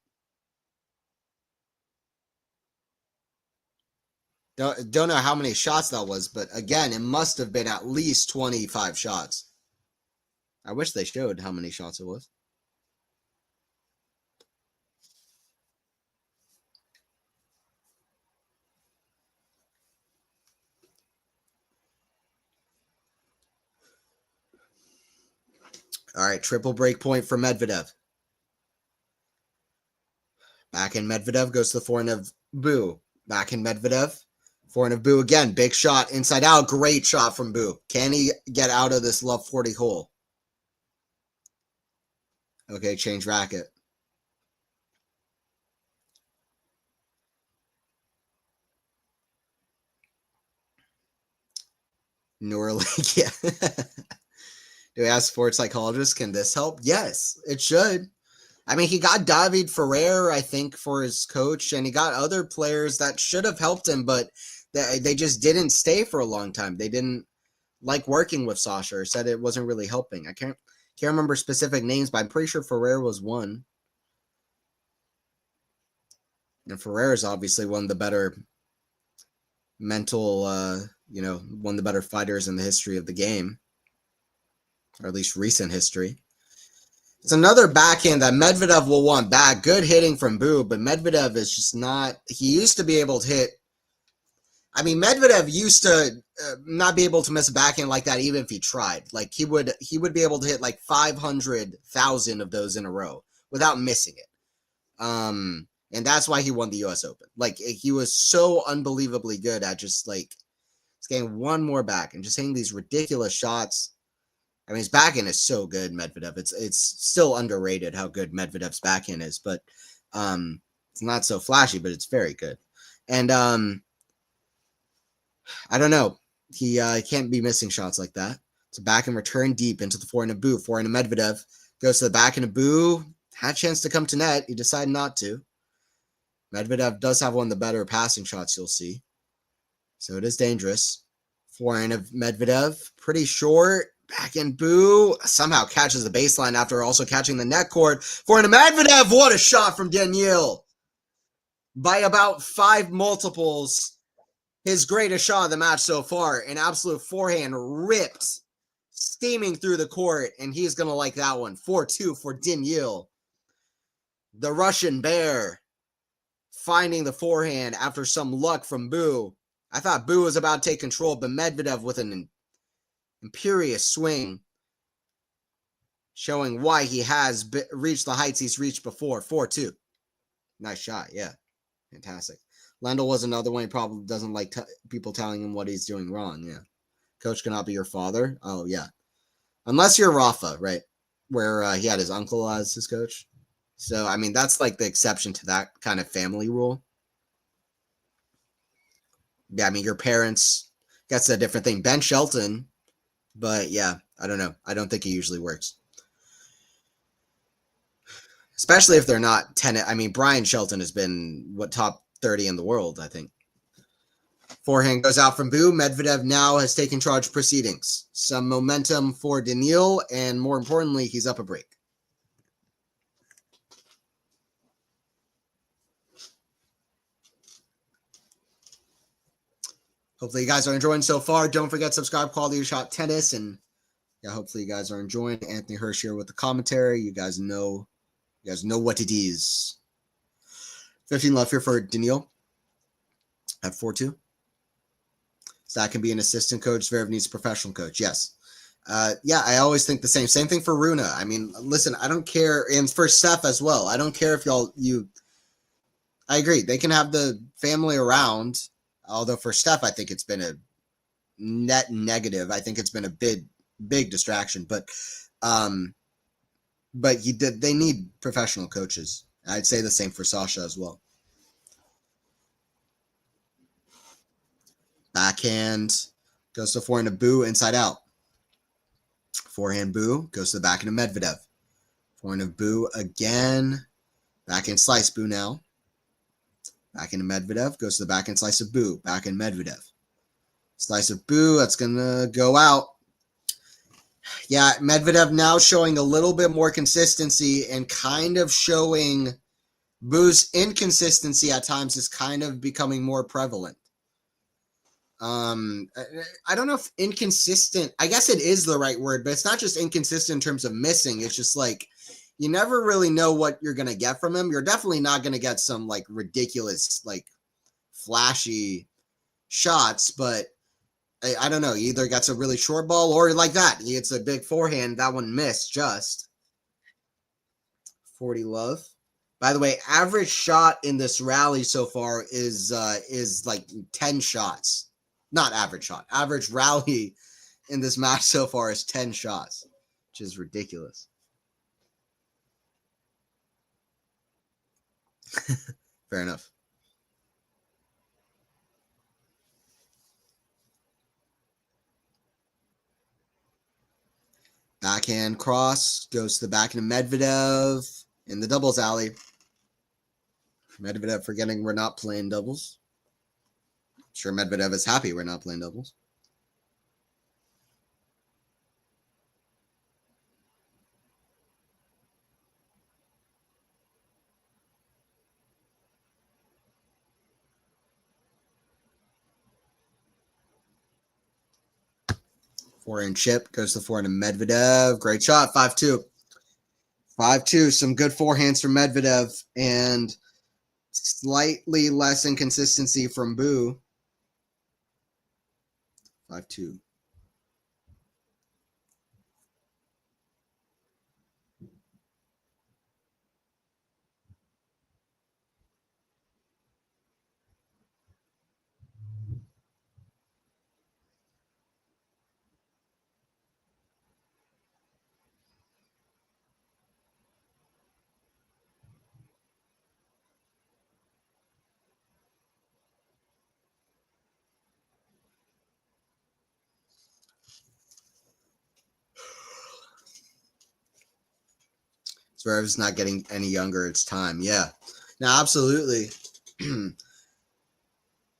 Don't know how many shots that was, but again, it must have been at least 25 shots. I wish they showed how many shots it was. All right, triple break point for Medvedev. Back in Medvedev, goes to the forehand of Bu. Back in Medvedev, forehand of Bu again. Big shot, inside out. Great shot from Bu. Can he get out of this love 40 hole? Okay, change racket. Neuralink, yeah. Do we ask sports psychologists, can this help? Yes, it should. I mean, he got David Ferrer, I think, for his coach, and he got other players that should have helped him, but they just didn't stay for a long time. They didn't like working with Sasha, or said it wasn't really helping. I can't remember specific names, but I'm pretty sure Ferrer was one. And Ferrer is obviously one of the better mental, one of the better fighters in the history of the game, or at least recent history. It's another backhand that Medvedev will want back. Good hitting from Bu, but Medvedev is just not. He used to be able to hit. I mean, Medvedev used to not be able to miss a backhand like that, even if he tried. Like he would be able to hit like 500,000 of those in a row without missing it. And that's why he won the U.S. Open. Like he was so unbelievably good at just like getting one more back and just hitting these ridiculous shots. I mean, his backhand is so good, Medvedev. It's still underrated how good Medvedev's backhand is, but it's not so flashy, but it's very good. And I don't know. He can't be missing shots like that. So back and return deep into the forehand of Bu. Forehand of Medvedev goes to the backhand of Bu. Had a chance to come to net. He decided not to. Medvedev does have one of the better passing shots you'll see. So it is dangerous. Forehand of Medvedev. Pretty short. Backhand Bu somehow catches the baseline after also catching the net cord. Forehand of Medvedev. What a shot from Daniil. By about 5 multiples. His greatest shot of the match so far. An absolute forehand ripped. Steaming through the court. And he's going to like that one. 4-2 for Daniil. The Russian Bear. Finding the forehand after some luck from Bu. I thought Bu was about to take control, but Medvedev with an imperious swing, showing why he has reached the heights he's reached before. 4-2. Nice shot, yeah. Fantastic. Lendl was another one. He probably doesn't like people telling him what he's doing wrong, yeah. Coach cannot be your father. Oh, yeah. Unless you're Rafa, right? Where he had his uncle as his coach. So, I mean, that's like the exception to that kind of family rule. Yeah, I mean, your parents, that's a different thing. Ben Shelton, but yeah, I don't know. I don't think he usually works. Especially if they're not 10. I mean, Brian Shelton has been, top 30 in the world, I think. Forehand goes out from Bu. Medvedev now has taken charge proceedings. Some momentum for Daniil, and more importantly, he's up a break. Hopefully you guys are enjoying so far. Don't forget to subscribe, Quality Shot Tennis, and yeah, hopefully you guys are enjoying. Anthony Hirsch here with the commentary. You guys know what it is. 15 left here for Daniil at 4-2. So that can be an assistant coach. Zverev needs a professional coach. Yes. Yeah, I always think the same. Same thing for Runa. I mean, listen, I don't care. And for Steph as well. I don't care if I agree. They can have the family around. Although for Steph, I think it's been a net negative. I think it's been a bit big distraction. But they need professional coaches. I'd say the same for Sasha as well. Backhand goes to forehand of Boo, inside out. Forehand Boo goes to the backhand of Medvedev. Forehand of Boo again. Backhand slice Boo now. Backhand of Medvedev goes to the backhand slice of Boo. Backhand Medvedev. Slice of Boo, that's going to go out. Yeah, Medvedev now showing a little bit more consistency and kind of showing Boo's inconsistency at times is kind of becoming more prevalent. I don't know if inconsistent, I guess it is the right word, but it's not just inconsistent in terms of missing. It's just like you never really know what you're going to get from him. You're definitely not going to get some like ridiculous, like flashy shots, but I don't know. He either gets a really short ball or like that. He gets a big forehand. That one missed just. 40 love. By the way, average shot in this rally so far is like 10 shots. Not average shot. Average rally in this match so far is 10 shots, which is ridiculous. Fair enough. Backhand cross goes to the backhand of Medvedev in the doubles alley. Medvedev forgetting we're not playing doubles. I'm sure Medvedev is happy we're not playing doubles. Forehand chip goes to the forehand of Medvedev. Great shot, 5-2. 5-2, some good forehands from Medvedev and slightly less inconsistency from Boo. 5-2. Zverev's not getting any younger. It's time. Yeah. Now, absolutely. Who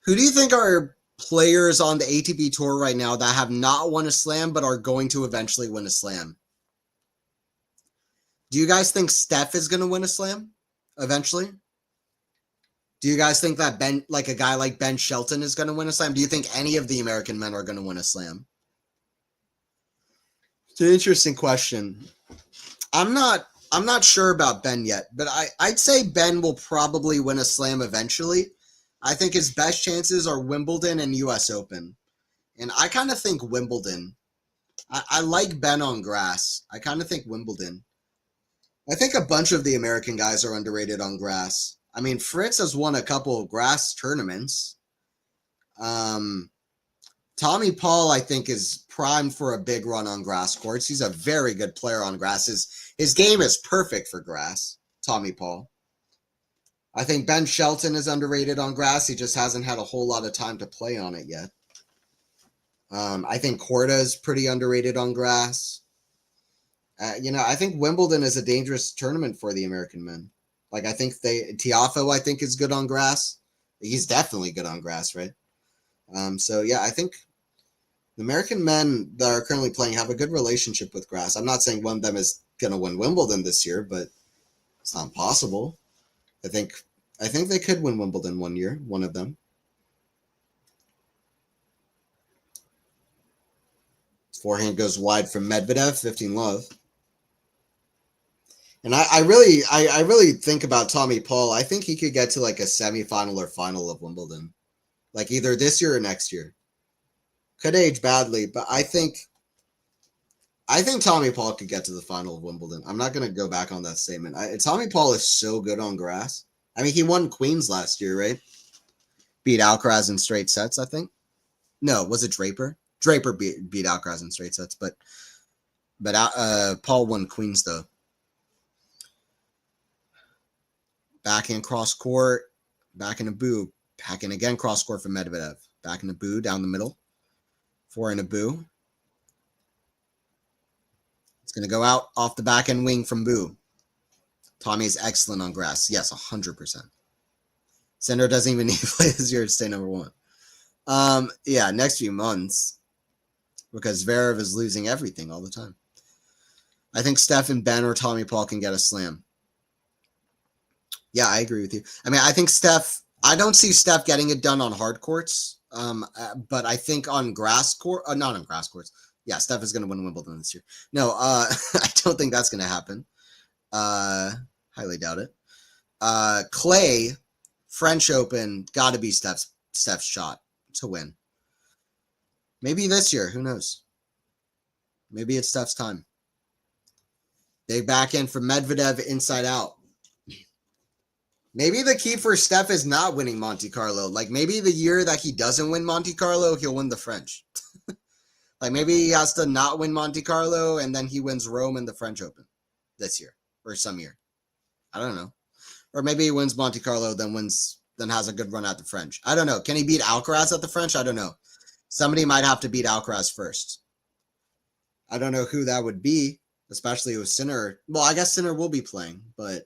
do you think are players on the ATP Tour right now that have not won a slam but are going to eventually win a slam? Do you guys think Steph is going to win a slam eventually? Do you guys think that a guy like Ben Shelton is going to win a slam? Do you think any of the American men are going to win a slam? It's an interesting question. I'm not sure about Ben yet, but I'd say Ben will probably win a slam eventually. I think his best chances are Wimbledon and US Open. And I kind of think Wimbledon. I like Ben on grass. I kind of think Wimbledon. I think a bunch of the American guys are underrated on grass. I mean, Fritz has won a couple of grass tournaments. Tommy Paul, I think, is primed for a big run on grass courts. He's a very good player on grass. His game is perfect for grass, Tommy Paul. I think Ben Shelton is underrated on grass. He just hasn't had a whole lot of time to play on it yet. I think Korda is pretty underrated on grass. I think Wimbledon is a dangerous tournament for the American men. Like, I think Tiafoe, I think, is good on grass. He's definitely good on grass, right? So, yeah, I think the American men that are currently playing have a good relationship with grass. I'm not saying one of them is going to win Wimbledon this year, but it's not impossible. I think they could win Wimbledon one year, one of them. Forehand goes wide from Medvedev, 15 love. And I really think about Tommy Paul. I think he could get to like a semifinal or final of Wimbledon, like either this year or next year. Could age badly, but I think Tommy Paul could get to the final of Wimbledon. I'm not going to go back on that statement. Tommy Paul is so good on grass. I mean, he won Queens last year, right? Beat Alcaraz in straight sets, I think. No, was it Draper? Draper beat Alcaraz in straight sets, but Paul won queens though. Back in cross court, back in a boo, back in again cross court for Medvedev. Back in a boo down the middle. Forehand a boo. It's going to go out off the back end wing from boo. Tommy is excellent on grass. Yes, 100%. Sinner doesn't even need to play this year to stay number one. Yeah, next few months, because Zverev is losing everything all the time. I think Steph and Ben or Tommy Paul can get a slam. Yeah, I agree with you. I mean, I think Steph, I don't see Steph getting it done on hard courts, but I think on grass court, not on grass courts. Yeah, Steph is going to win Wimbledon this year. No, I don't think that's going to happen. Highly doubt it. Clay, French Open, got to be Steph's shot to win. Maybe this year, who knows? Maybe it's Steph's time. Big backhand for Medvedev, inside out. Maybe the key for Steph is not winning Monte Carlo. Like maybe the year that he doesn't win Monte Carlo, he'll win the French. Like maybe he has to not win Monte Carlo and then he wins Rome and the French Open this year or some year. I don't know. Or maybe he wins Monte Carlo, then has a good run at the French. I don't know. Can he beat Alcaraz at the French? I don't know. Somebody might have to beat Alcaraz first. I don't know who that would be, especially with Sinner. Well, I guess Sinner will be playing, but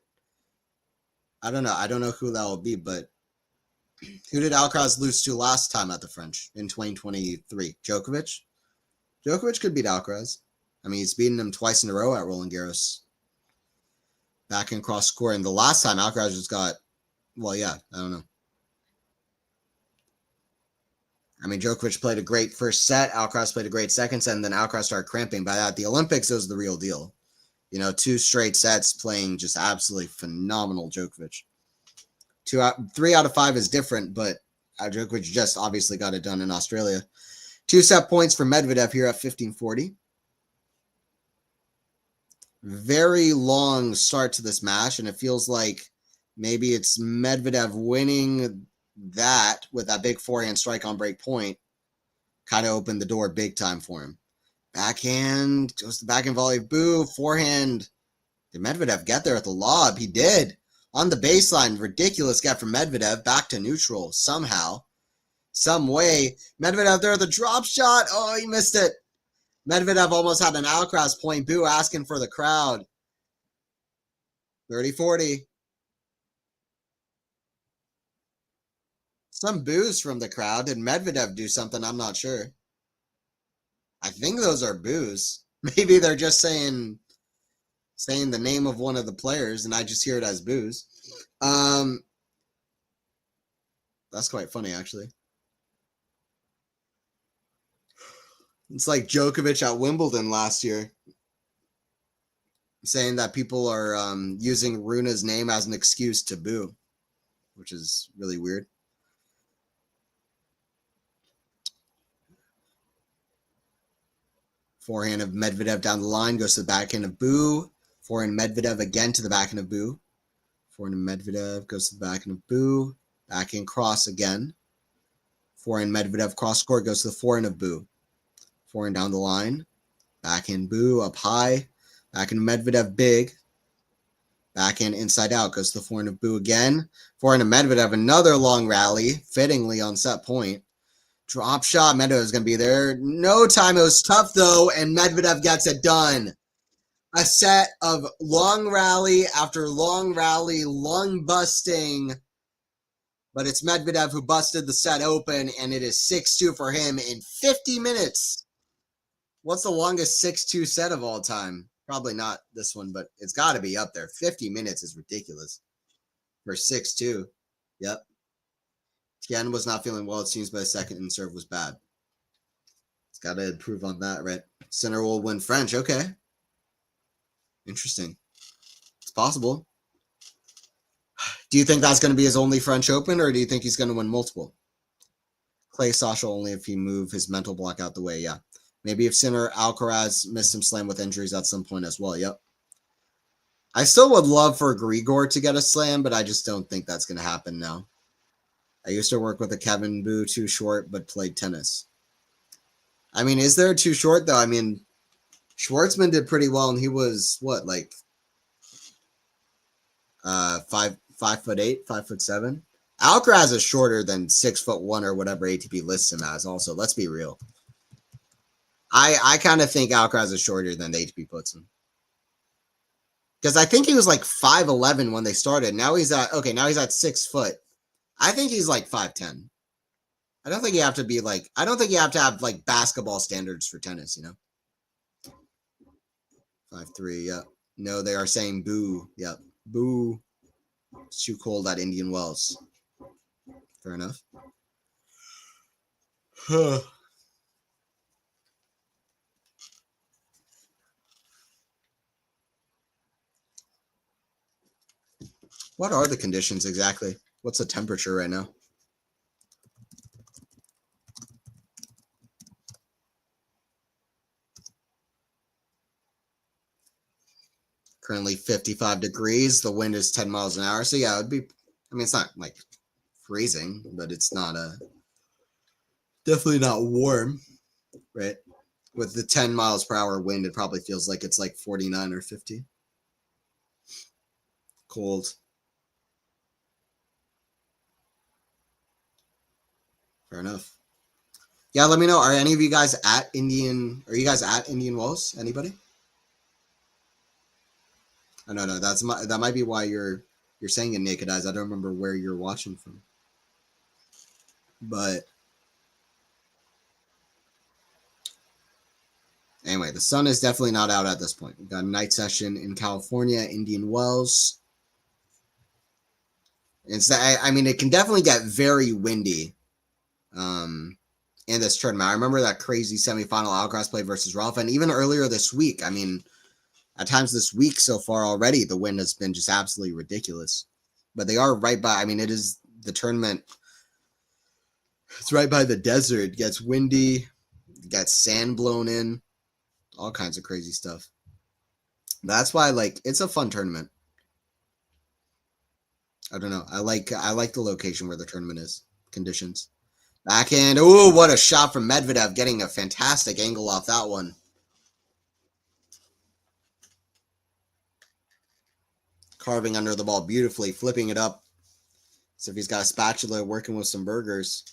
I don't know. I don't know who that will be, but who did Alcaraz lose to last time at the French in 2023? Djokovic? Djokovic could beat Alcaraz. I mean, he's beaten him twice in a row at Roland Garros. Back in cross score. And the last time Alcaraz just got, well, yeah, I don't know. I mean, Djokovic played a great first set. Alcaraz played a great second set, and then Alcaraz started cramping. By that, the Olympics, it was the real deal. You know, 2 straight sets playing just absolutely phenomenal Djokovic. 3 out of 5 is different, but Djokovic just obviously got it done in Australia. 2 set points for Medvedev here at 1540. Very long start to this match, and it feels like maybe it's Medvedev winning that with that big forehand strike on break point. Kind of opened the door big time for him. Backhand, goes to backhand volley, boo, forehand. Did Medvedev get there at the lob? He did. On the baseline, ridiculous get from Medvedev, back to neutral somehow. Some way. Medvedev there, the drop shot. Oh, he missed it. Medvedev almost had an Alcaraz point. Boo asking for the crowd. 30-40. Some boos from the crowd. Did Medvedev do something? I'm not sure. I think those are boos. Maybe they're just saying the name of one of the players, and I just hear it as boos. That's quite funny, actually. It's like Djokovic at Wimbledon last year, saying that people are using Runa's name as an excuse to boo, which is really weird. Forehand of Medvedev down the line, goes to the backhand of Boo. Forehand Medvedev again to the backhand of Boo. Forehand Medvedev goes to the backhand of Boo. Backhand cross again. Forehand Medvedev cross court goes to the forehand of Boo. Forehand down the line. Backhand Boo up high. Backhand Medvedev big. Backhand inside out goes to the forehand of Boo again. Forehand of Medvedev, another long rally, fittingly on set point. Drop shot. Medvedev is going to be there. No time. It was tough, though, and Medvedev gets it done. A set of long rally after long rally, lung busting. But it's Medvedev who busted the set open, and it is 6-2 for him in 50 minutes. What's the longest 6-2 set of all time? Probably not this one, but it's got to be up there. 50 minutes is ridiculous for 6-2. Yep. Tian was not feeling well, it seems, but his second serve was bad. It's got to improve on that, right? Sinner will win French. Okay. Interesting. It's possible. Do you think that's going to be his only French Open, or do you think he's going to win multiple? Clay Sasha only if he move his mental block out the way, yeah. Maybe if Sinner, Alcaraz missed him slam with injuries at some point as well, yep. I still would love for Grigor to get a slam, but I just don't think that's going to happen now. I used to work with a Kevin Boo, too short, but played tennis. I mean, is there too short though? I mean, Schwartzman did pretty well, and he was what, like 5'8", 5'7". Alcaraz is shorter than 6'1" or whatever ATP lists him as. Also, let's be real. I kind of think Alcaraz is shorter than the ATP puts him. Because I think he was like 5'11" when they started. Now he's at 6 foot. I think he's like 5'10". I don't think you have to be like, I don't think you have to have like basketball standards for tennis, you know? 5'3", yep. No, they are saying boo. Yep. Boo. It's too cold at Indian Wells. Fair enough. What are the conditions exactly? What's the temperature right now? Currently 55 degrees. The wind is 10 miles an hour. So yeah, it'd be, I mean, it's not like freezing, but it's not definitely not warm, right? With the 10 miles per hour wind, it probably feels like it's like 49 or 50. Cold. Fair enough. Yeah, let me know. Are any of you guys at Indian? Are you guys at Indian Wells? Anybody? I don't know. That might be why you're saying it naked eyes. I don't remember where you're watching from, but anyway, the sun is definitely not out at this point. We've got a night session in California, Indian Wells. I mean, it can definitely get very windy in this tournament. I remember that crazy semifinal Alcaraz played versus Ralph, and even earlier this week. I mean, at times this week so far already, the wind has been just absolutely ridiculous. But they are right by, I mean, it is the tournament. It's right by the desert. It gets windy, gets sand blown in, all kinds of crazy stuff. That's why, like, it's a fun tournament. I don't know. I like the location where the tournament is. Conditions. Backhand. Oh, what a shot from Medvedev, getting a fantastic angle off that one. Carving under the ball beautifully, flipping it up. So if he's got a spatula, working with some burgers.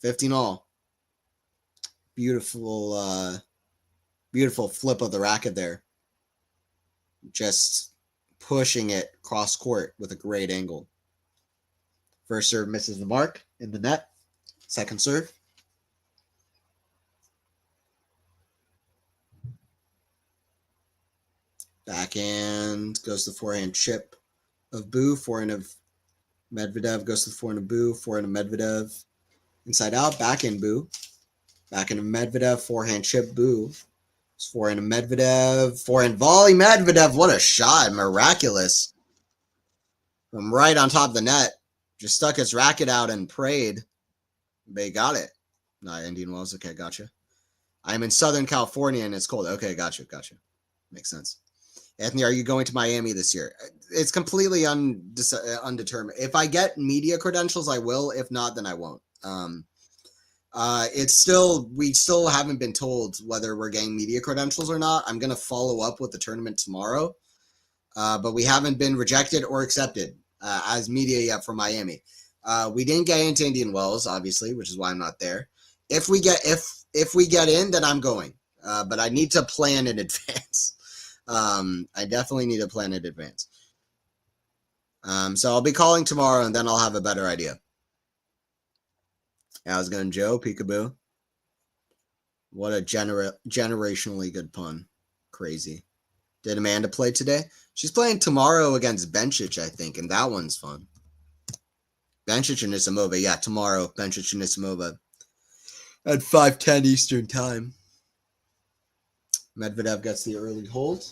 15 all. Beautiful, beautiful flip of the racket there. Just pushing it cross court with a great angle. First serve misses the mark in the net. Second serve. Backhand goes to the forehand chip of Boo. Forehand of Medvedev goes to the forehand of Boo. Forehand of Medvedev. Inside out. Backhand Boo. Backhand of Medvedev. Forehand chip Boo. Forehand of Medvedev. Forehand volley Medvedev. What a shot. Miraculous. From right on top of the net. Just stuck his racket out and prayed. They got it. No, Indian Wells. Okay, gotcha. I'm in Southern California and it's cold. Okay, gotcha. Makes sense. Anthony, are you going to Miami this year? It's completely undetermined. If I get media credentials, I will. If not, then I won't. We still haven't been told whether we're getting media credentials or not. I'm going to follow up with the tournament tomorrow. But we haven't been rejected or accepted as media yet for Miami. We didn't get into Indian Wells, obviously, which is why I'm not there. If we get in, then I'm going. But I need to plan in advance. I definitely need to plan in advance. So I'll be calling tomorrow, and then I'll have a better idea. How's it going, Joe? Peekaboo. What a generationally good pun. Crazy. Did Amanda play today? She's playing tomorrow against Bencic, I think, and that one's fun. Bencic and Nisimova. Yeah, tomorrow, Bencic and Nisimova. At 5:10 Eastern Time. Medvedev gets the early hold.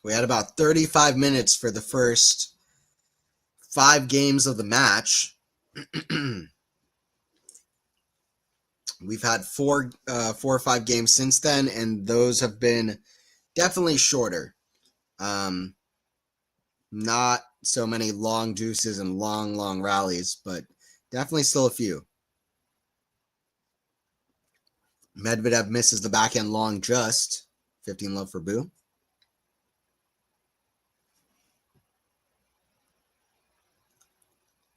We had about 35 minutes for the first 5 games of the match, we've had 4 or 5 games since then, and those have been definitely shorter. Not so many long deuces and long rallies, but definitely still a few. Medvedev misses the backhand long just. 15 love for Boo.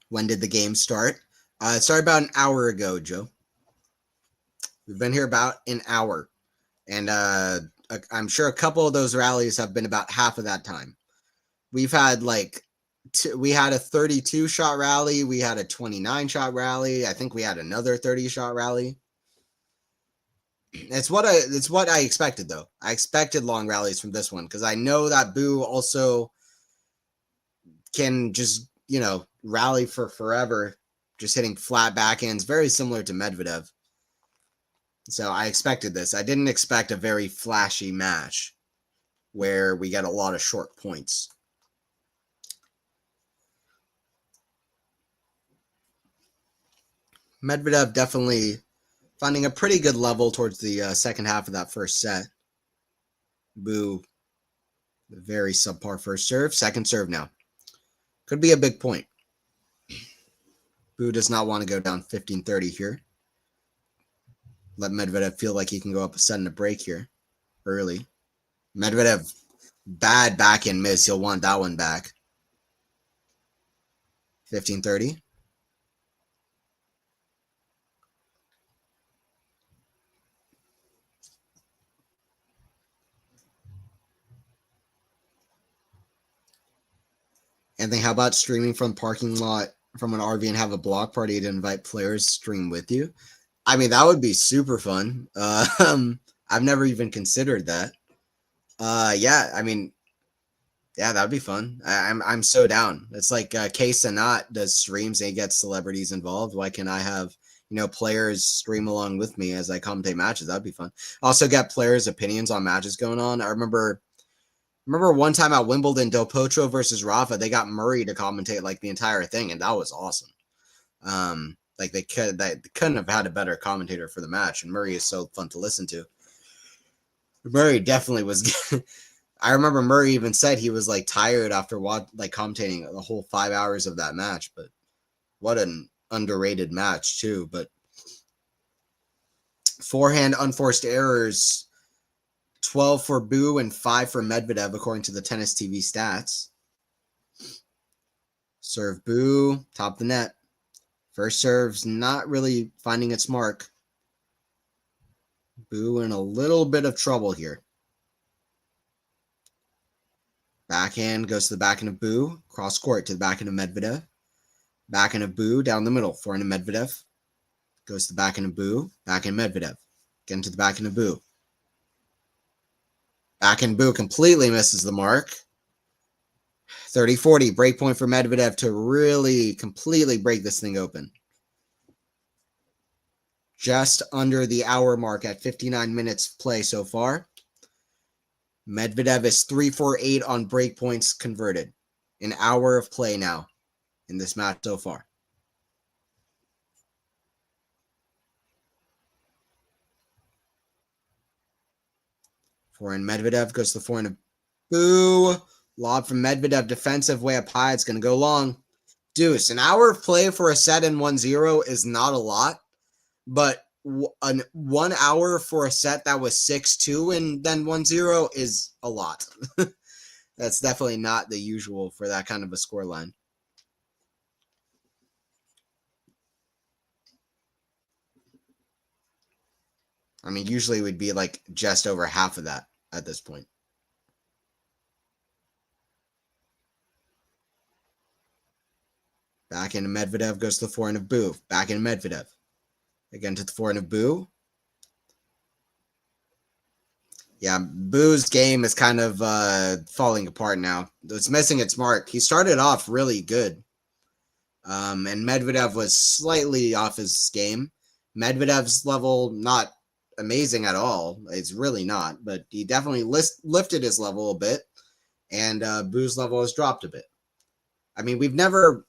When did the game start? It started about an hour ago, Joe. We've been here about an hour. And I'm sure a couple of those rallies have been about half of that time. We've had we had a 32-shot rally. We had a 29-shot rally. I think we had another 30-shot rally. It's what I expected, though. I expected long rallies from this one because I know that Boo also can just, rally for forever, just hitting flat backhands, very similar to Medvedev. So I expected this. I didn't expect a very flashy match where we get a lot of short points. Medvedev definitely finding a pretty good level towards the second half of that first set. Boo, very subpar first serve. Second serve now. Could be a big point. Boo does not want to go down 15-30 here. Let Medvedev feel like he can go up a set and a break here early. Medvedev, bad backhand miss. He'll want that one back. 15-30. Anthony, how about streaming from parking lot from an RV and have a block party to invite players to stream with you? I mean, that would be super fun. I've never even considered that. Yeah, I mean, yeah, that would be fun. I'm so down. It's like Kay Sanat does streams and he gets celebrities involved. Why can't I have players stream along with me as I commentate matches? That'd be fun. Also get players' opinions on matches going on. I remember one time at Wimbledon, Del Potro versus Rafa, they got Murray to commentate like the entire thing, and that was awesome. Like they couldn't have had a better commentator for the match, and Murray is so fun to listen to. Murray definitely was. I remember Murray even said he was like tired after commentating the whole 5 hours of that match, but what an underrated match too. But forehand unforced errors, 12 for Boo and 5 for Medvedev, according to the Tennis TV stats. Serve Boo, top the net. First serve's not really finding its mark. Boo in a little bit of trouble here. Backhand goes to the backhand of Boo. Cross court to the backhand of Medvedev. Backhand of Boo down the middle. Forehand of Medvedev. Goes to the backhand of Boo. Backhand Medvedev. Again to the backhand of Boo. Backhand Boo completely misses the mark. 30-40. Break point for Medvedev to really completely break this thing open. Just under the hour mark at 59 minutes play so far. Medvedev is 3-4-8 on break points converted. An hour of play now in this match so far. Forehand Medvedev goes to the forehand of Boo. Lob from Medvedev, defensive way up high. It's going to go long. Deuce. An hour of play for a set in 1-0 is not a lot, but 1 hour for a set that was 6-2 and then 1-0 is a lot. That's definitely not the usual for that kind of a scoreline. I mean, usually it would be like just over half of that at this point. Back into Medvedev goes to the forehand of Boo. Back into Medvedev. Again to the forehand of Boo. Yeah, Boo's game is kind of falling apart now. It's missing its mark. He started off really good. And Medvedev was slightly off his game. Medvedev's level, not amazing at all. It's really not. But he definitely lifted his level a bit. And Boo's level has dropped a bit. I mean, we've never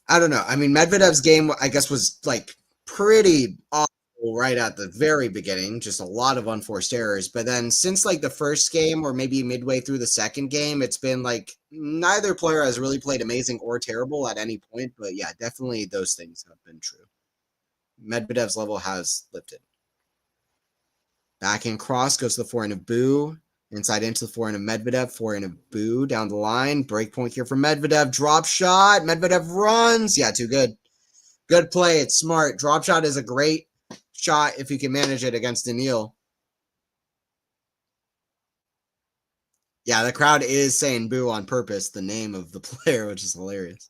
I don't know. I mean, Medvedev's game, I guess, was like pretty awful right at the very beginning. Just a lot of unforced errors. But then since like the first game or maybe midway through the second game, it's been like neither player has really played amazing or terrible at any point. But yeah, definitely those things have been true. Medvedev's level has lifted. Backhand cross goes to the forehand of Boo. Inside into the forehand of Medvedev. Forehand of Boo down the line. Break point here for Medvedev. Drop shot. Medvedev runs. Yeah, too good. Good play. It's smart. Drop shot is a great shot if you can manage it against Daniil. Yeah, the crowd is saying boo on purpose, the name of the player, which is hilarious.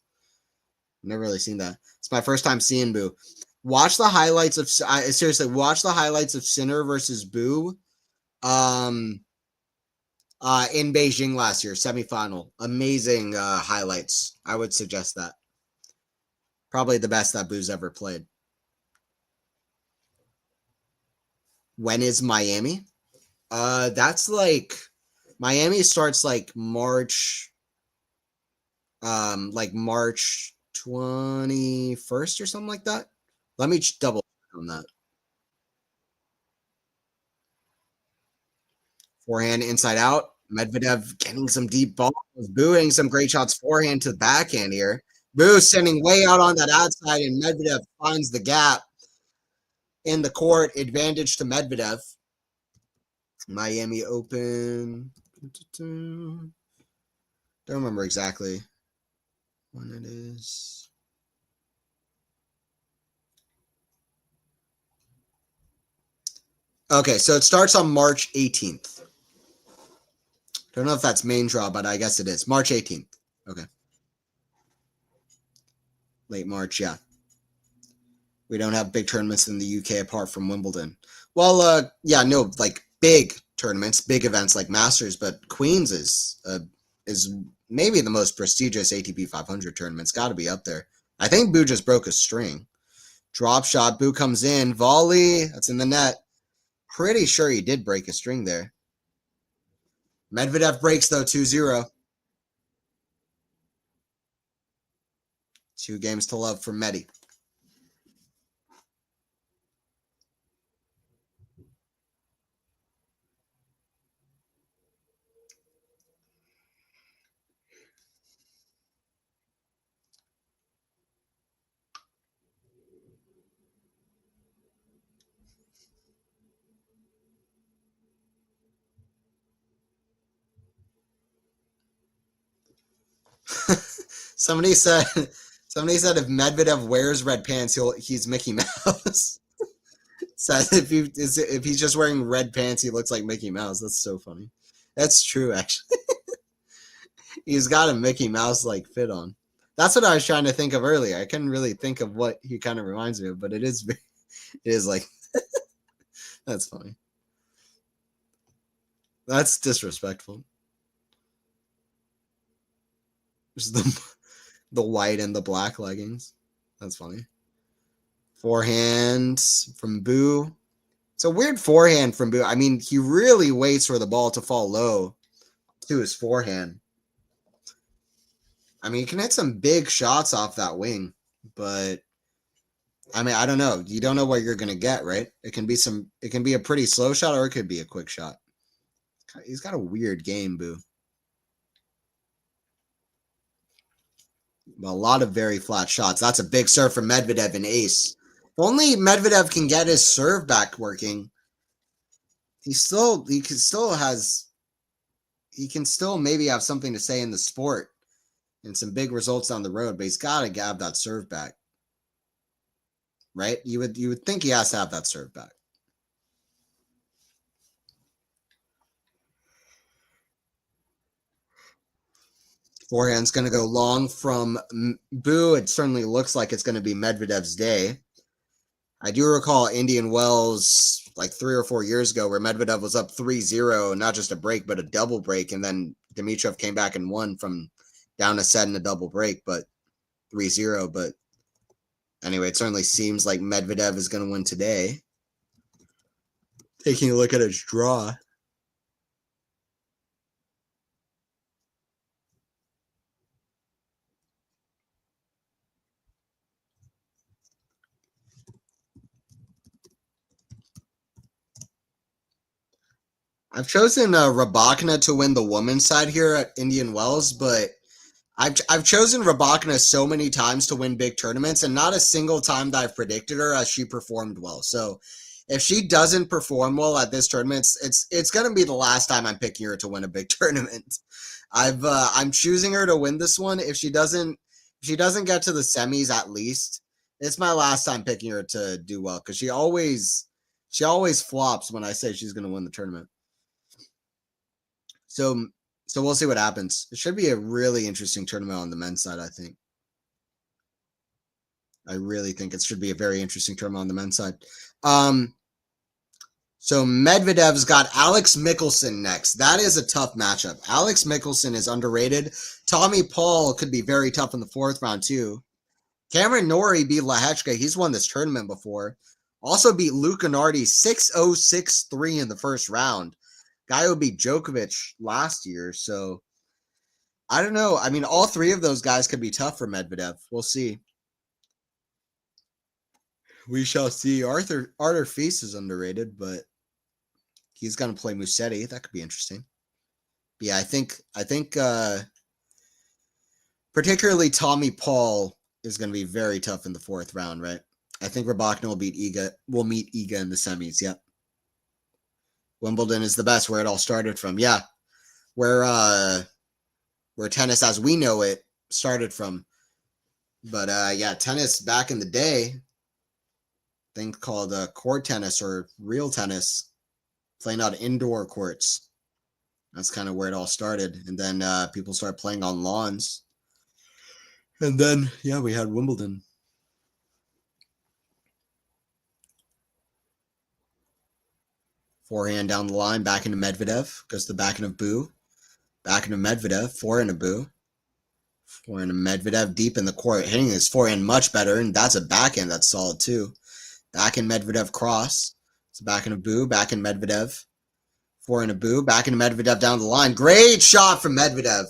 Never really seen that. It's my first time seeing boo. Watch the highlights of seriously, watch the highlights of Sinner versus Boo in Beijing last year, semifinal. Amazing highlights. I would suggest that. Probably the best that Boo's ever played. When is Miami? That's like Miami starts like March 21st or something like that. Let me double check on that. Forehand inside out. Medvedev getting some deep balls, booing some great shots forehand to the backhand here. Boo sending way out on that outside, and Medvedev finds the gap in the court. Advantage to Medvedev. Miami Open. Don't remember exactly when it is. Okay, so it starts on March 18th. Don't know if that's main draw, but I guess it is. March 18th. Okay. Late March, yeah. We don't have big tournaments in the UK apart from Wimbledon. Well, yeah, no, like big tournaments, big events like Masters, but Queens is maybe the most prestigious ATP 500 tournament. It's got to be up there. I think Boo just broke a string. Drop shot, Boo comes in, volley, that's in the net. Pretty sure he did break a string there. Medvedev breaks though 2-0. 2 games to love for Medi. somebody said somebody said if Medvedev wears red pants, he's Mickey Mouse. Said if he's just wearing red pants, he looks like Mickey Mouse. That's so funny. That's true, actually. He's got a Mickey Mouse like fit on. That's what I was trying to think of earlier. I couldn't really think of what he kind of reminds me of, but it is like that's funny. That's disrespectful. Just the white and the black leggings. That's funny. Forehand from Boo. It's a weird forehand from Boo. I mean, he really waits for the ball to fall low to his forehand. I mean, he can hit some big shots off that wing, but I mean, I don't know. You don't know what you're gonna get, right? It can be a pretty slow shot or it could be a quick shot. He's got a weird game, Boo. A lot of very flat shots. That's a big serve from Medvedev and ace. If only Medvedev can get his serve back working. He can still maybe have something to say in the sport and some big results down the road, but he's got to have that serve back, right? You would think he has to have that serve back. Forehand's going to go long from Boo. It certainly looks like it's going to be Medvedev's day. I do recall Indian Wells like 3 or 4 years ago where Medvedev was up 3-0, not just a break, but a double break. And then Dimitrov came back and won from down a set in a double break, but 3-0. But anyway, it certainly seems like Medvedev is going to win today. Taking a look at his draw. I've chosen Rabakina to win the women's side here at Indian Wells, but I've chosen Rabakina so many times to win big tournaments, and not a single time that I've predicted her has she performed well. So if she doesn't perform well at this tournament, it's gonna be the last time I'm picking her to win a big tournament. I'm choosing her to win this one. If she doesn't get to the semis at least, it's my last time picking her to do well because she always flops when I say she's gonna win the tournament. So so we'll see what happens. It should be a really interesting tournament on the men's side, I think. I really think it should be a very interesting tournament on the men's side. Um, so Medvedev's got Alex Mickelson next. That is a tough matchup. Alex Mickelson is underrated. Tommy Paul could be very tough in the fourth round too. Cameron Norrie beat Lehechka. He's won this tournament before. Also beat Luca Nardi 6-0, 6-3 in the first round. Guy who beat Djokovic last year. So I don't know. I mean, all three of those guys could be tough for Medvedev. We'll see. We shall see. Arthur Feast is underrated, but he's going to play Musetti. That could be interesting. But yeah, I think particularly Tommy Paul is going to be very tough in the fourth round, right? I think Rybakina will meet Iga in the semis. Yep. Wimbledon is the best, where it all started from. Yeah. Where tennis as we know it started from. But yeah, tennis back in the day, thing called court tennis or real tennis, playing on indoor courts. That's kind of where it all started. And then people started playing on lawns. And then, yeah, we had Wimbledon. Forehand down the line, back into Medvedev. Goes to the back end of Boo. Back into Medvedev. Forehand of Boo. Forehand of Medvedev deep in the court. Hitting his forehand much better. And that's a backhand that's solid too. Back in Medvedev cross. It's back into Boo. Back in Medvedev. Forehand of Boo. Back into Medvedev down the line. Great shot from Medvedev.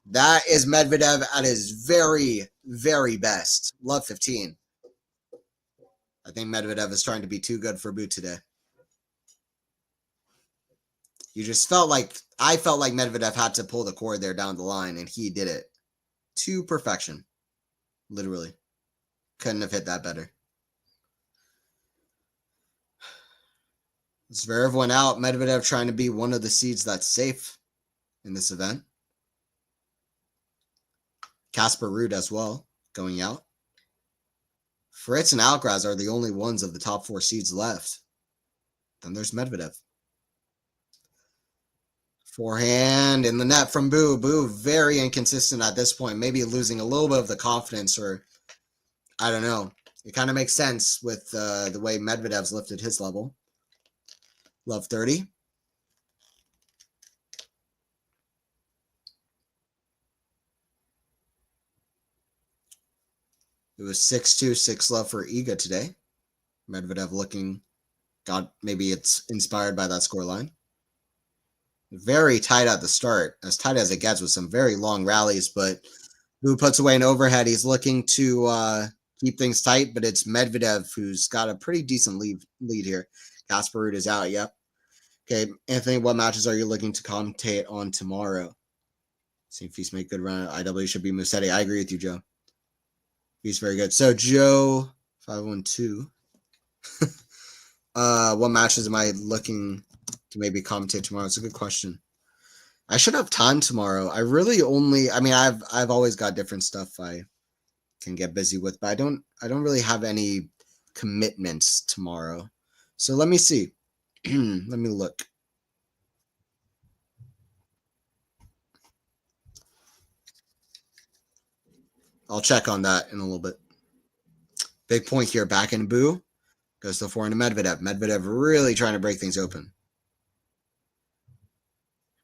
That is Medvedev at his very, very best. Love 15. I think Medvedev is trying to be too good for Boo today. You just I felt like Medvedev had to pull the cord there down the line, and he did it to perfection. Literally. Couldn't have hit that better. Zverev went out. Medvedev trying to be one of the seeds that's safe in this event. Casper Ruud as well, going out. Fritz and Alcaraz are the only ones of the top four seeds left. Then there's Medvedev. Forehand in the net from Boo. Boo very inconsistent at this point. Maybe losing a little bit of the confidence, or I don't know. It kind of makes sense with the way Medvedev's lifted his level. Love 30. It was 6-2, 6-love for Iga today. Medvedev looking, God, maybe it's inspired by that scoreline. Very tight at the start, as tight as it gets with some very long rallies, but Boo puts away an overhead. He's looking to keep things tight, but it's Medvedev who's got a pretty decent lead here. Casper Ruud is out, yep. Okay, Anthony, what matches are you looking to commentate on tomorrow? See if Feast make good run. IW should be Musetti. I agree with you, Joe. Feast very good. So Joe 512. What matches am I looking to maybe commentate tomorrow? It's a good question. I should have time tomorrow. I really I've always got different stuff I can get busy with, but I don't really have any commitments tomorrow. So let me see. Let me look. I'll check on that in a little bit. Big point here. Back in Boo. Goes to the forehand to Medvedev. Medvedev really trying to break things open.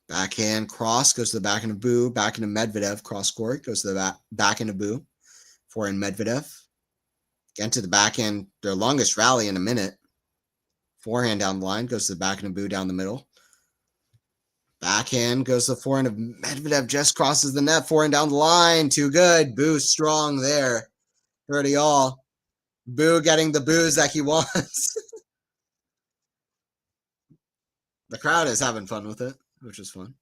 Backhand cross. Goes to the back end of Boo. Back into Medvedev. Cross court. Goes to the back end of Boo. Forehand Medvedev. Again to the backhand. Their longest rally in a minute. Forehand down the line. Goes to the backhand of Boo down the middle. Backhand goes to the forehand of Medvedev. Just crosses the net. Forehand down the line. Too good. Boo strong there. 30 all. Boo getting the boos that he wants. The crowd is having fun with it, which is fun.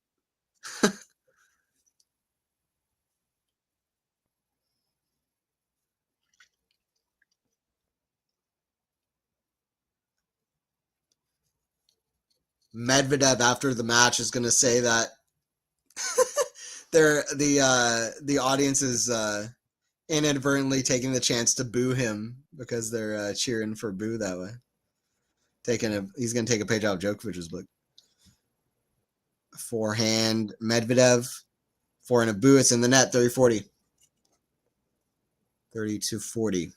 Medvedev after the match is going to say that the audience is inadvertently taking the chance to boo him because they're cheering for boo that way. He's going to take a page out of Djokovic's book. Forehand, Medvedev. Forehand of boo. It's in the net. 30-40. 32-40.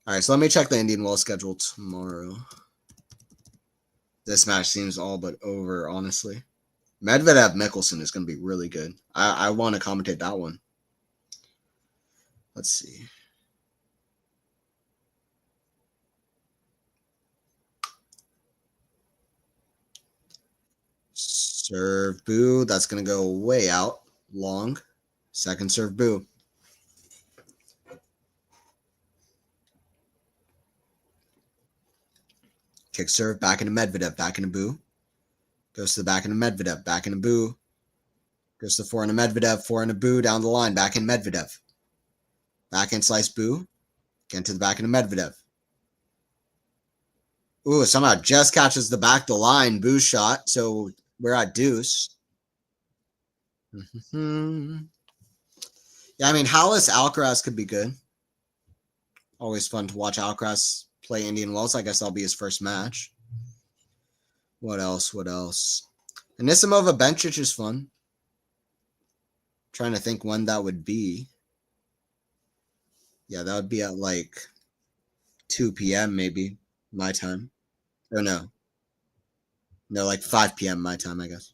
All right, so let me check the Indian Wells schedule tomorrow. This match seems all but over, honestly. Medvedev Mickelson is going to be really good. I want to commentate that one. Let's see. Serve boo. That's going to go way out. Long. Second serve boo. Kick serve. Back into Medvedev. Back into boo. Goes to the back into Medvedev. Back into boo. Goes to the forehand of Medvedev. Forehand of boo. Down the line. Back in Medvedev. Back in slice boo. Again to the back into Medvedev. Ooh, somehow just catches the back the line. Boo shot. So we're at deuce. Yeah, I mean, Hallis Alcaraz could be good. Always fun to watch Alcaraz play Indian Wells. I guess that'll be his first match. What else? What else? Anisimova Bencic is fun. Trying to think when that would be. Yeah, that would be at like 2 p.m. maybe my time. Or no. No, like 5 p.m. my time, I guess.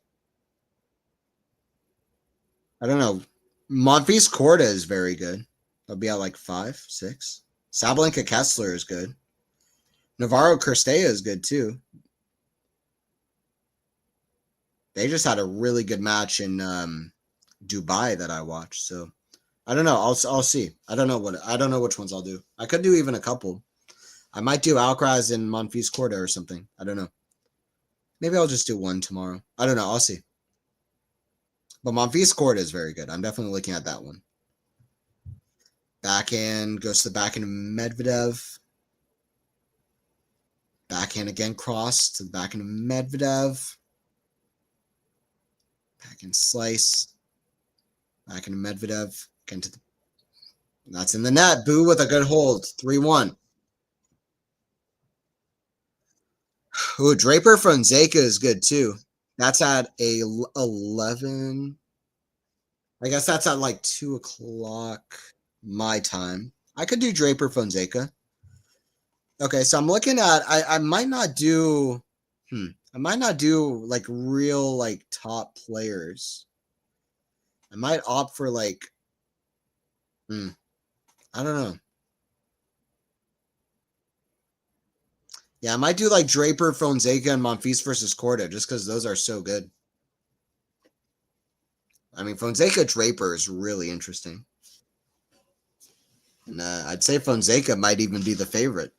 I don't know. Monfils Corda is very good. That'll be at like 5, 6. Sabalenka Kessler is good. Navarro Cristea is good too. They just had a really good match in Dubai that I watched. So I don't know. I'll see. I don't know which ones I'll do. I could do even a couple. I might do Alcaraz and Monfils Corda or something. I don't know. Maybe I'll just do one tomorrow. I don't know. I'll see. But Monfils Corda is very good. I'm definitely looking at that one. Backhand goes to the backhand of Medvedev. Backhand again cross to the backhand of Medvedev. Backhand slice. Backhand of Medvedev. Again to the. That's in the net. Boo with a good hold. 3-1. Ooh, Draper Fonseca is good too. That's at 11. I guess that's at like 2 o'clock my time. I could do Draper Fonseca. Okay, so I'm looking at I might not do I might not do like real like top players. I might opt for like I don't know. Yeah, I might do like Draper, Fonseca, and Monfils versus Corda just because those are so good. I mean, Fonseca Draper is really interesting. And I'd say Fonseca might even be the favorite.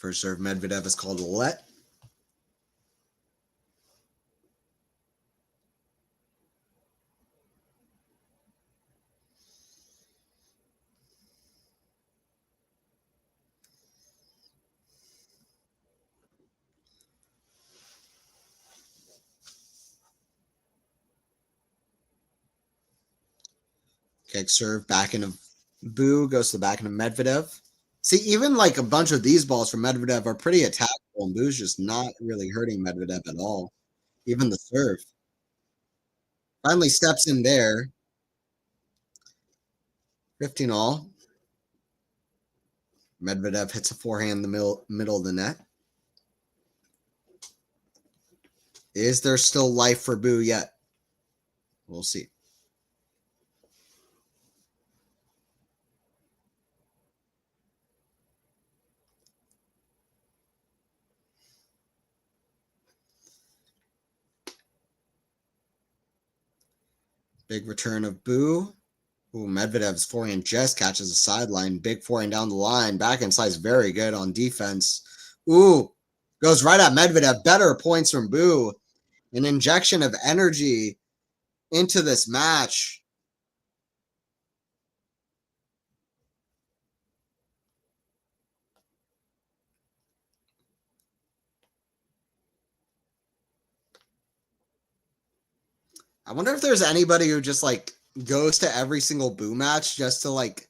First serve Medvedev is called let. Kick serve, back into Boo, goes to the back into Medvedev. See, even like a bunch of these balls from Medvedev are pretty attackable, and Boo's just not really hurting Medvedev at all. Even the serve. Finally steps in there. 15 all. Medvedev hits a forehand in the middle of the net. Is there still life for Boo yet? We'll see. Big return of Boo. Ooh, Medvedev's forehand just catches a sideline. Big forehand down the line. Backhand slice very good on defense. Ooh, goes right at Medvedev. Better points from Boo. An injection of energy into this match. I wonder if there's anybody who just like goes to every single Boo match just to like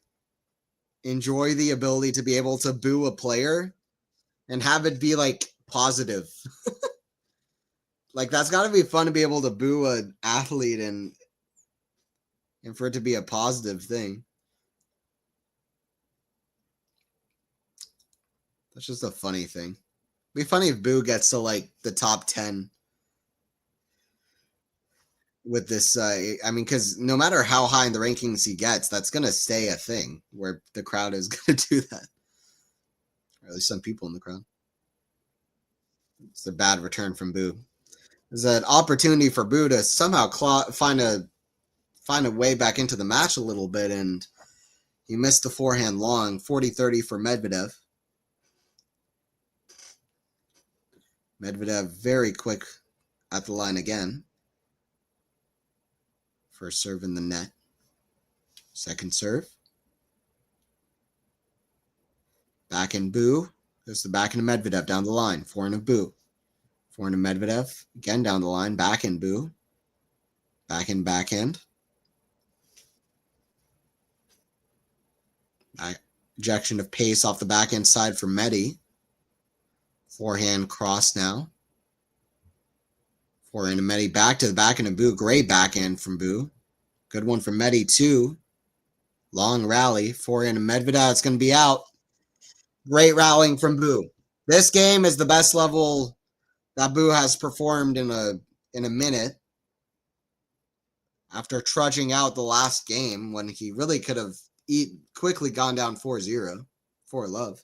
enjoy the ability to be able to boo a player and have it be like positive. Like that's got to be fun to be able to boo an athlete and for it to be a positive thing. That's just a funny thing. It'd be funny if Boo gets to like the top 10 with this. I mean, because no matter how high in the rankings he gets, that's going to stay a thing where the crowd is going to do that. Or at least some people in the crowd. It's a bad return from Boo. There's an opportunity for Boo to somehow find a way back into the match a little bit, and he missed the forehand long. 40-30 for Medvedev. Medvedev very quick at the line again. First serve in the net. Second serve. Back in Boo. There's the back into Medvedev down the line. Forehand of Boo. Forehand of Medvedev. Again down the line. Back in Boo. Backhand. Ejection of pace off the backhand side for Medi. Forehand cross now. Forehand of Medi back to the backhand of Boo. Great backhand from Boo. Good one from Medi too. Long rally. Forehand of Medvedev. It's going to be out. Great rallying from Boo. This game is the best level that Boo has performed in a minute. After trudging out the last game when he really could have quickly gone down 4-0. 4-love.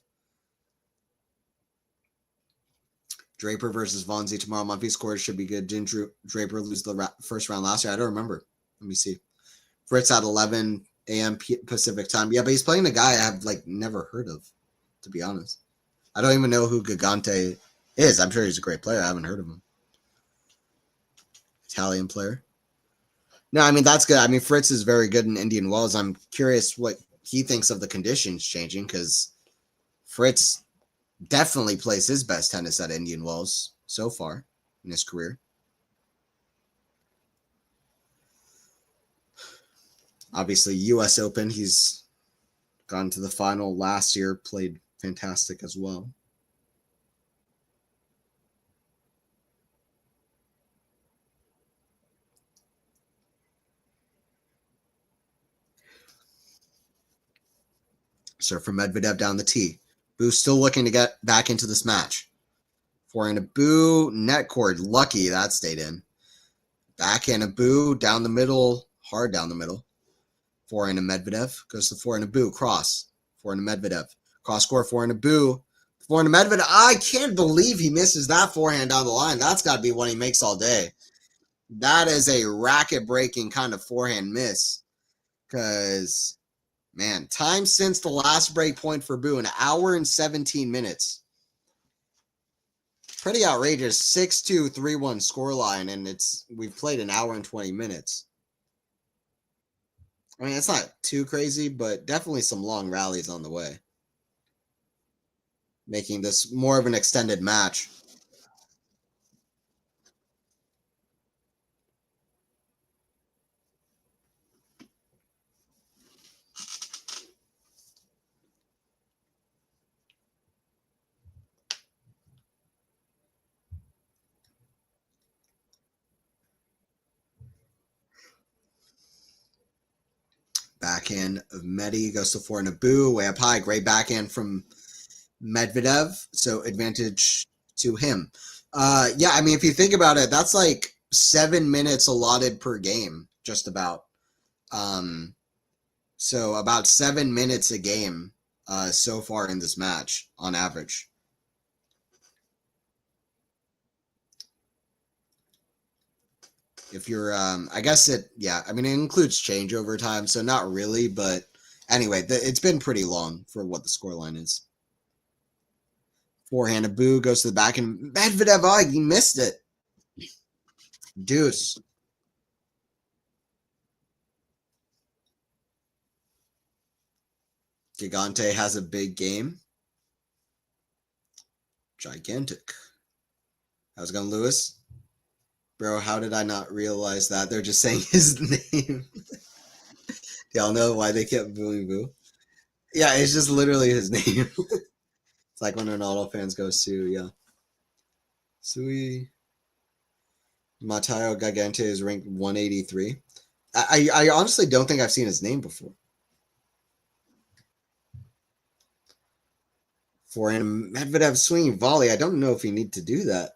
Draper versus Vonzi tomorrow. Monthly scores should be good. Didn't Draper lose the first round last year? I don't remember. Let me see. Fritz at 11 a.m. Pacific time. Yeah, but he's playing a guy I have like never heard of, to be honest. I don't even know who Gigante is. I'm sure he's a great player. I haven't heard of him. Italian player. No, I mean, that's good. I mean, Fritz is very good in Indian Wells. I'm curious what he thinks of the conditions changing because Fritz definitely plays his best tennis at Indian Wells so far in his career. Obviously, U.S. Open, he's gone to the final last year, played fantastic as well. So for Medvedev down the tee. Boo's still looking to get back into this match. Forehand of Boo, net cord, lucky that stayed in. Backhand of Boo, down the middle, hard down the middle. Forehand of Medvedev, goes to forehand of Boo, cross. Forehand of Medvedev, cross court, forehand of Boo. Forehand of Medvedev, I can't believe he misses that forehand down the line. That's got to be one he makes all day. That is a racket-breaking kind of forehand miss. Because, man, time since the last break point for Boo, an hour and 17 minutes. Pretty outrageous. 6-2, 3-1 scoreline, and we've played an hour and 20 minutes. I mean, it's not too crazy, but definitely some long rallies on the way, making this more of an extended match. Backhand of Medi goes to forehand of Boo, way up high. Great backhand from Medvedev, so advantage to him. Yeah, I mean, if you think about it, that's like 7 minutes allotted per game, just about. So about 7 minutes a game so far in this match on average. If you're, I guess it, yeah, I mean, it includes changeover time, so not really, but anyway, it's been pretty long for what the scoreline is. Forehand of Boo goes to the back, and Medvedev, oh, he missed it. Deuce. Gigante has a big game. Gigantic. How's it going, Lewis? Bro, how did I not realize that? They're just saying his name. Y'all know why they kept booing Boo? Yeah, it's just literally his name. It's like when Ronaldo fans go Sue, yeah. Sui Matteo Gigante is ranked 183. I honestly don't think I've seen his name before. Forehand Medvedev swinging volley. I don't know if you need to do that.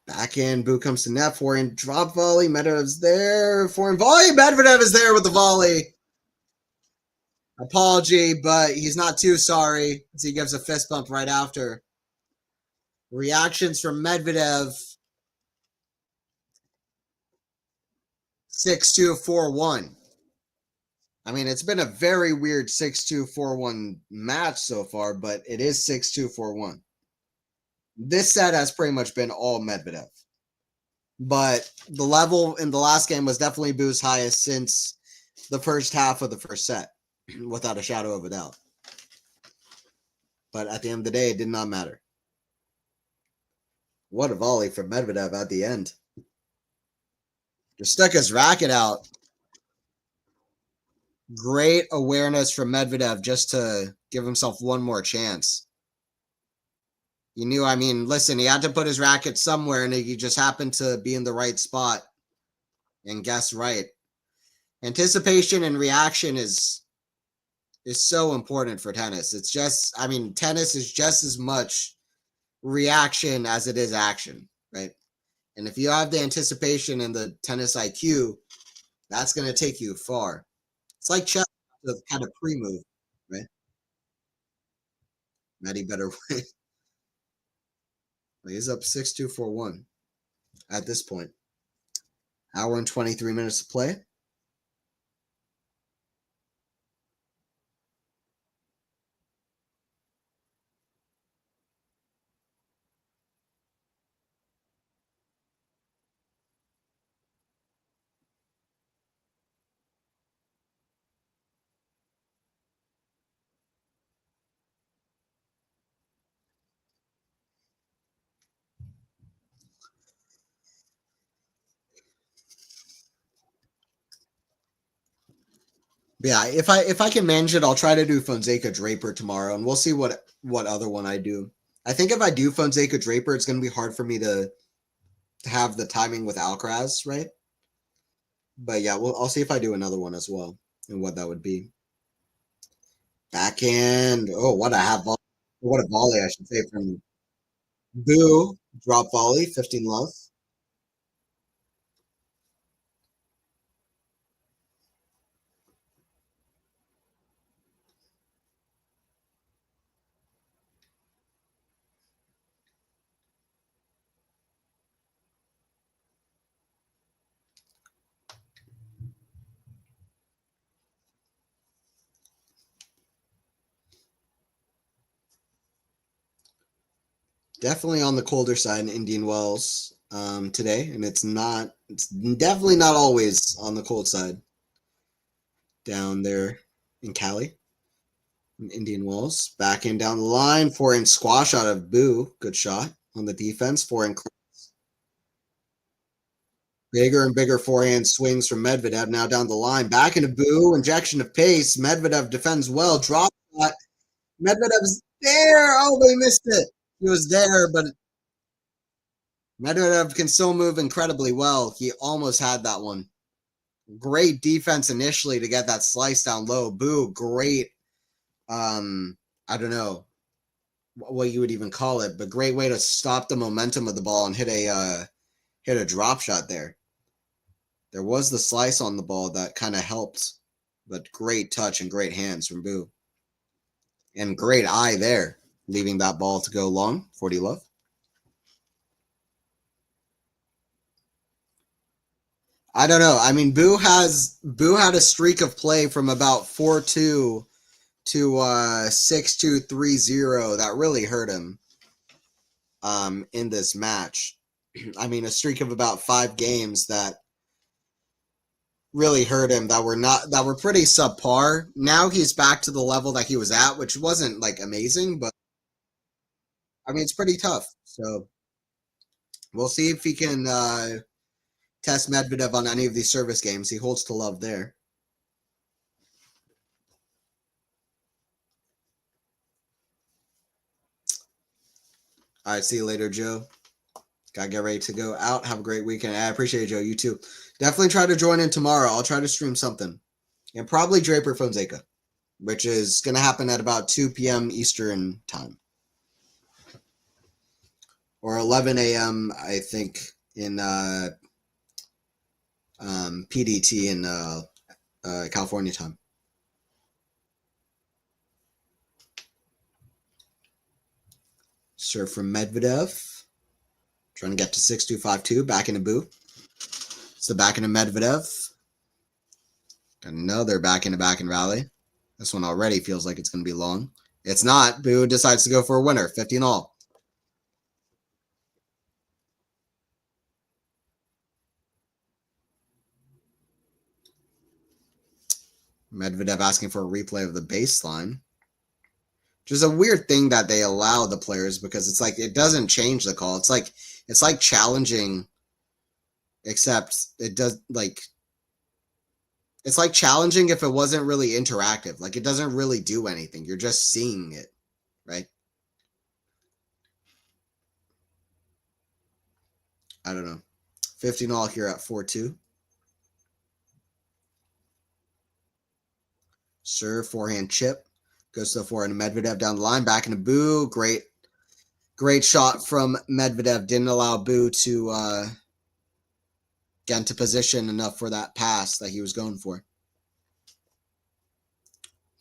Backhand, Boo comes to net. Forehand drop volley. Medvedev's there. Forehand volley. Medvedev is there with the volley. Apology, but he's not too sorry as he gives a fist bump right after. Reactions from Medvedev. 6-2-4-1. I mean, it's been a very weird 6-2-4-1 match so far, but it is 6-2-4-1. This set has pretty much been all Medvedev. But the level in the last game was definitely Boo's highest since the first half of the first set, without a shadow of a doubt. But at the end of the day, it did not matter. What a volley from Medvedev at the end. Just stuck his racket out. Great awareness from Medvedev just to give himself one more chance. He knew, I mean, listen, he had to put his racket somewhere, and he just happened to be in the right spot and guess right. Anticipation and reaction is so important for tennis. It's just, I mean, tennis is just as much reaction as it is action, right? And if you have the anticipation and the tennis IQ, that's going to take you far. It's like chess, the kind of pre-move, right? Maddie better win. He's up 6-2-4-1 at this point. Hour and 23 minutes to play. But yeah, if I can manage it, I'll try to do Fonseca Draper tomorrow, and we'll see what other one I do. I think if I do Fonseca Draper, it's going to be hard for me to have the timing with Alcaraz, right? But yeah, I'll see if I do another one as well and what that would be. Backhand. Oh, what a volley, I should say, from Boo. Drop volley, 15 love. Definitely on the colder side in Indian Wells today, and it's definitely not always on the cold side down there in Cali. In Indian Wells. Backhand down the line, forehand squash out of Boo. Good shot on the defense. Forehand bigger and bigger forehand swings from Medvedev now down the line. Back into Boo, injection of pace. Medvedev defends well. Drop shot. Medvedev's there. Oh, they missed it. He was there, but Medvedev can still move incredibly well. He almost had that one. Great defense initially to get that slice down low. Boo, great. I don't know what you would even call it, but great way to stop the momentum of the ball and hit a drop shot there. There was the slice on the ball that kind of helped, but great touch and great hands from Boo. And great eye there, leaving that ball to go long. 40 love. I don't know. I mean, Boo had a streak of play from about 4-2 to 6-2, 3-0 that really hurt him in this match. I mean, a streak of about 5 games that really hurt him that were pretty subpar. Now he's back to the level that he was at, which wasn't like amazing, but I mean it's pretty tough. So we'll see if he can test Medvedev on any of these service games. He holds to love there. All right, see you later, Joe. Gotta get ready to go out. Have a great weekend. I appreciate it, Joe. You too. Definitely try to join in tomorrow. I'll try to stream something. And probably Draper Fonseca, which is going to happen at about 2 p.m. Eastern time. Or 11 a.m., I think, in PDT in California time. Serve from Medvedev. Trying to get to 6-2, 5-2. Back into Boo. It's the back into Medvedev. Another back into rally. This one already feels like it's going to be long. It's not. Boo decides to go for a winner. 15-all. Medvedev asking for a replay of the baseline. Which is a weird thing that they allow the players because it's like it doesn't change the call. It's like challenging, except it does like it's like challenging if it wasn't really interactive. Like it doesn't really do anything. You're just seeing it, right? I don't know. 15-all here at 4-2. Serve, forehand chip. Goes to the forehand Medvedev down the line. Back into Boo. Great shot from Medvedev. Didn't allow Boo to get into position enough for that pass that he was going for.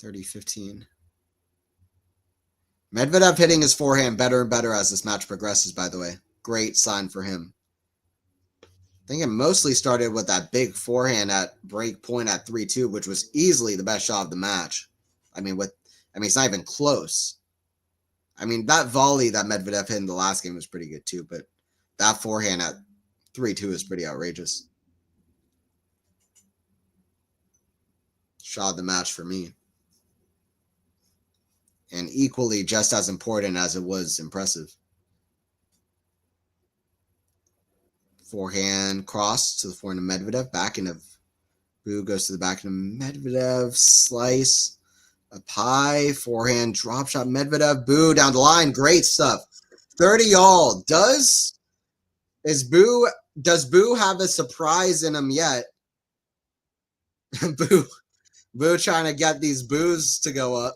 30-15. Medvedev hitting his forehand better and better as this match progresses, by the way. Great sign for him. I think it mostly started with that big forehand at break point at 3-2, which was easily the best shot of the match. I mean, it's not even close. I mean, that volley that Medvedev hit in the last game was pretty good too, but that forehand at 3-2 is pretty outrageous. Shot of the match for me. And equally just as important as it was impressive. Forehand cross to the forehand of Medvedev. Back into Boo goes to the back of Medvedev. Slice. Up high. Forehand drop shot. Medvedev. Boo down the line. Great stuff. 30-all. Does Boo have a surprise in him yet? Boo trying to get these boos to go up,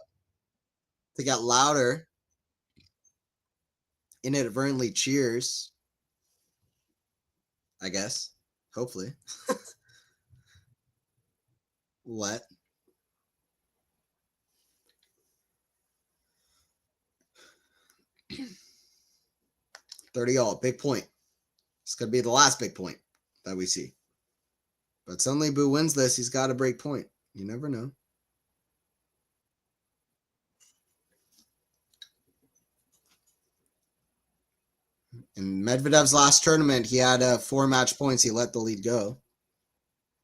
to get louder. Inadvertently cheers, I guess. Hopefully. Let. $30-all, big point. This could be the last big point that we see. But suddenly Boo wins this, he's got a break point. You never know. In Medvedev's last tournament, he had 4 match points. He let the lead go.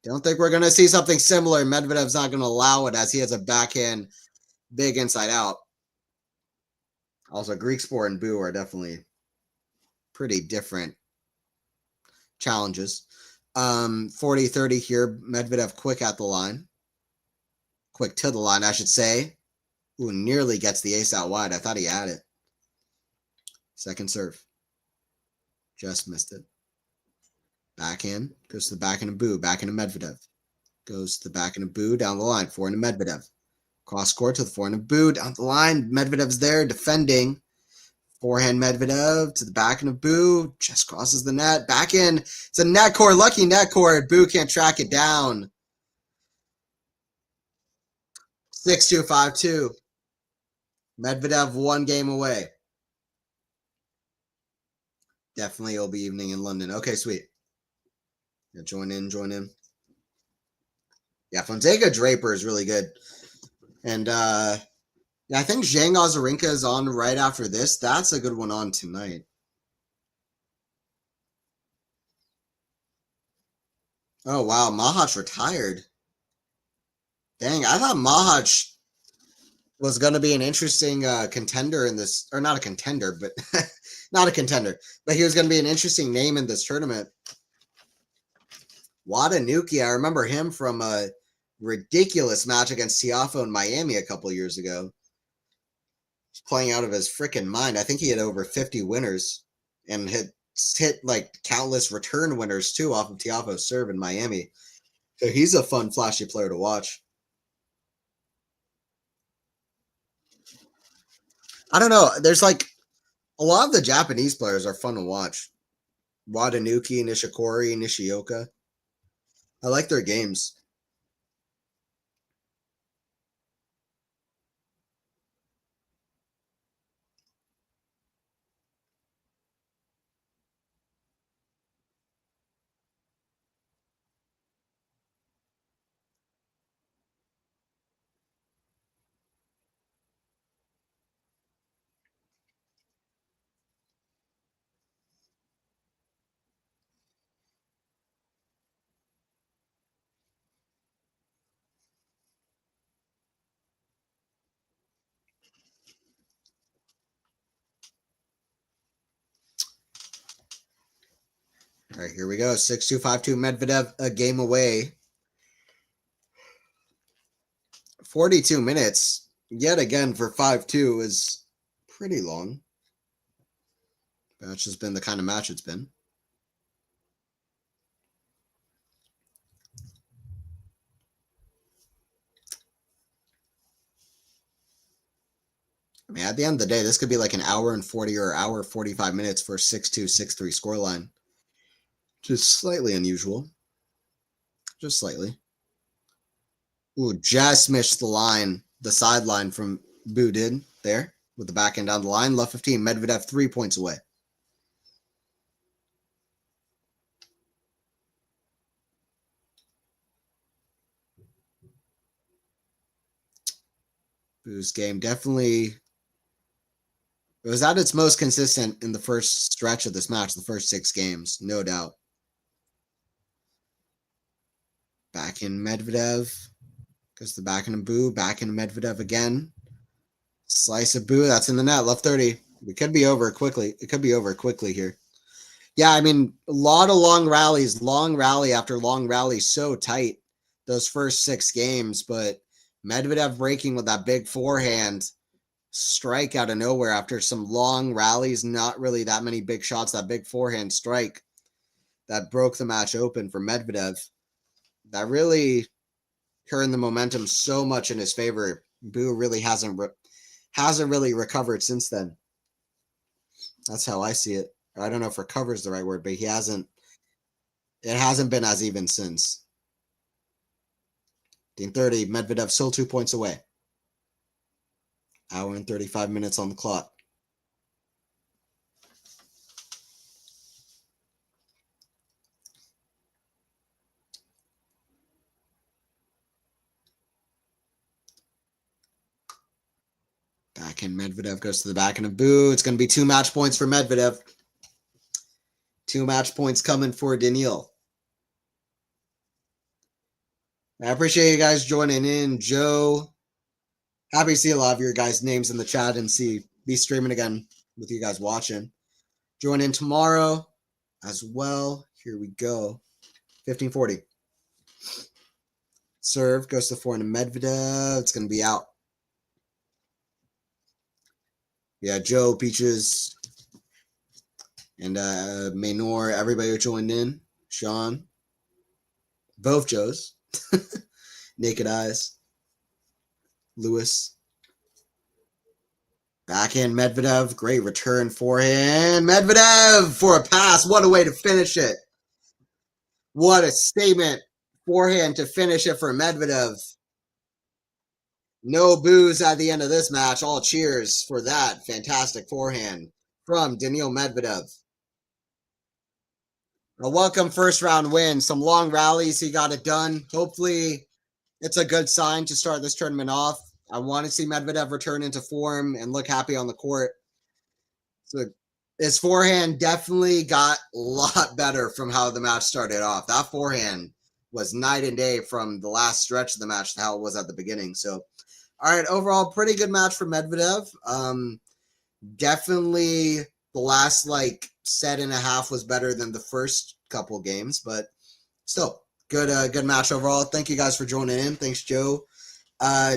Don't think we're going to see something similar. Medvedev's not going to allow it as he has a backhand big inside out. Also, Greek Sport and Boo are definitely pretty different challenges. 40-30 here. Medvedev quick at the line. Quick to the line, I should say. Ooh, nearly gets the ace out wide. I thought he had it. Second serve. Just missed it. Backhand. Goes to the backhand of Boo. Backhand of Medvedev. Goes to the backhand of Boo. Down the line. Forehand of Medvedev. Cross court to the forehand of Boo. Down the line. Medvedev's there defending. Forehand Medvedev to the backhand of Boo. Just crosses the net. Backhand. It's a net cord. Lucky net cord. Boo can't track it down. 6-2, 5-2. Medvedev 1 game away. Definitely it'll be evening in London. Okay, sweet. Yeah, join in, join in. Yeah, Fonseca Draper is really good. And yeah, I think Zhang Azarenka is on right after this. That's a good one on tonight. Oh, wow. Mahac retired. Dang, I thought Mahac was going to be an interesting contender in this, or not a contender, but not a contender, but he was going to be an interesting name in this tournament. Watanuki, I remember him from a ridiculous match against Tiafoe in Miami a couple years ago. He's playing out of his freaking mind. I think he had over 50 winners and hit like countless return winners too off of Tiafoe's serve in Miami. So he's a fun, flashy player to watch. I don't know. There's like a lot of the Japanese players are fun to watch. Watanuki, Nishikori, Nishioka. I like their games. All right, here we go. 6-2, 5-2. Medvedev a game away. 42 minutes, yet again, for 5-2 is pretty long. That's just been the kind of match it's been. I mean, at the end of the day, this could be like an hour and 40 or hour 45 minutes for a 6-2, 6-3 scoreline. Just slightly unusual. Just slightly. Ooh, just missed the line, the sideline from Boo did there with the backhand down the line. Left 15, Medvedev 3 points away. Boo's game definitely, it was at its most consistent in the first stretch of this match, the first 6 games, no doubt. Back in Medvedev. Goes to the back in Boo. Back in Medvedev again. Slice of Boo. That's in the net. Left 30. It could be over quickly. It could be over quickly here. Yeah, I mean, a lot of long rallies. Long rally after long rally. So tight those first 6 games. But Medvedev breaking with that big forehand. Strike out of nowhere after some long rallies. Not really that many big shots. That big forehand strike that broke the match open for Medvedev. That really turned the momentum so much in his favor. Boo really hasn't really recovered since then. That's how I see it. I don't know if recover is the right word, but he hasn't. It hasn't been as even since. 30, Medvedev still 2 points away. Hour and 35 minutes on the clock. Back in Medvedev goes to the back end of Boo. It's going to be 2 match points for Medvedev. 2 match points coming for Daniil. I appreciate you guys joining in. Joe, happy to see a lot of your guys' names in the chat and be streaming again with you guys watching. Join in tomorrow as well. Here we go. 1540. Serve goes to forehand to Medvedev. It's going to be out. Yeah, Joe, Peaches, and Maynor, everybody who joined in. Sean. Both Joes. Naked Eyes. Lewis. Backhand Medvedev. Great return forehand. Medvedev for a pass. What a way to finish it. What a statement. Forehand to finish it for Medvedev. No boos at the end of this match. All cheers for that fantastic forehand from Daniil Medvedev. A welcome first round win. Some long rallies. He got it done. Hopefully, it's a good sign to start this tournament off. I want to see Medvedev return into form and look happy on the court. So his forehand definitely got a lot better from how the match started off. That forehand was night and day from the last stretch of the match to how it was at the beginning. So, all right, overall, pretty good match for Medvedev. Definitely the last set and a half was better than the first couple games, but still good match overall. Thank you guys for joining in. Thanks, Joe.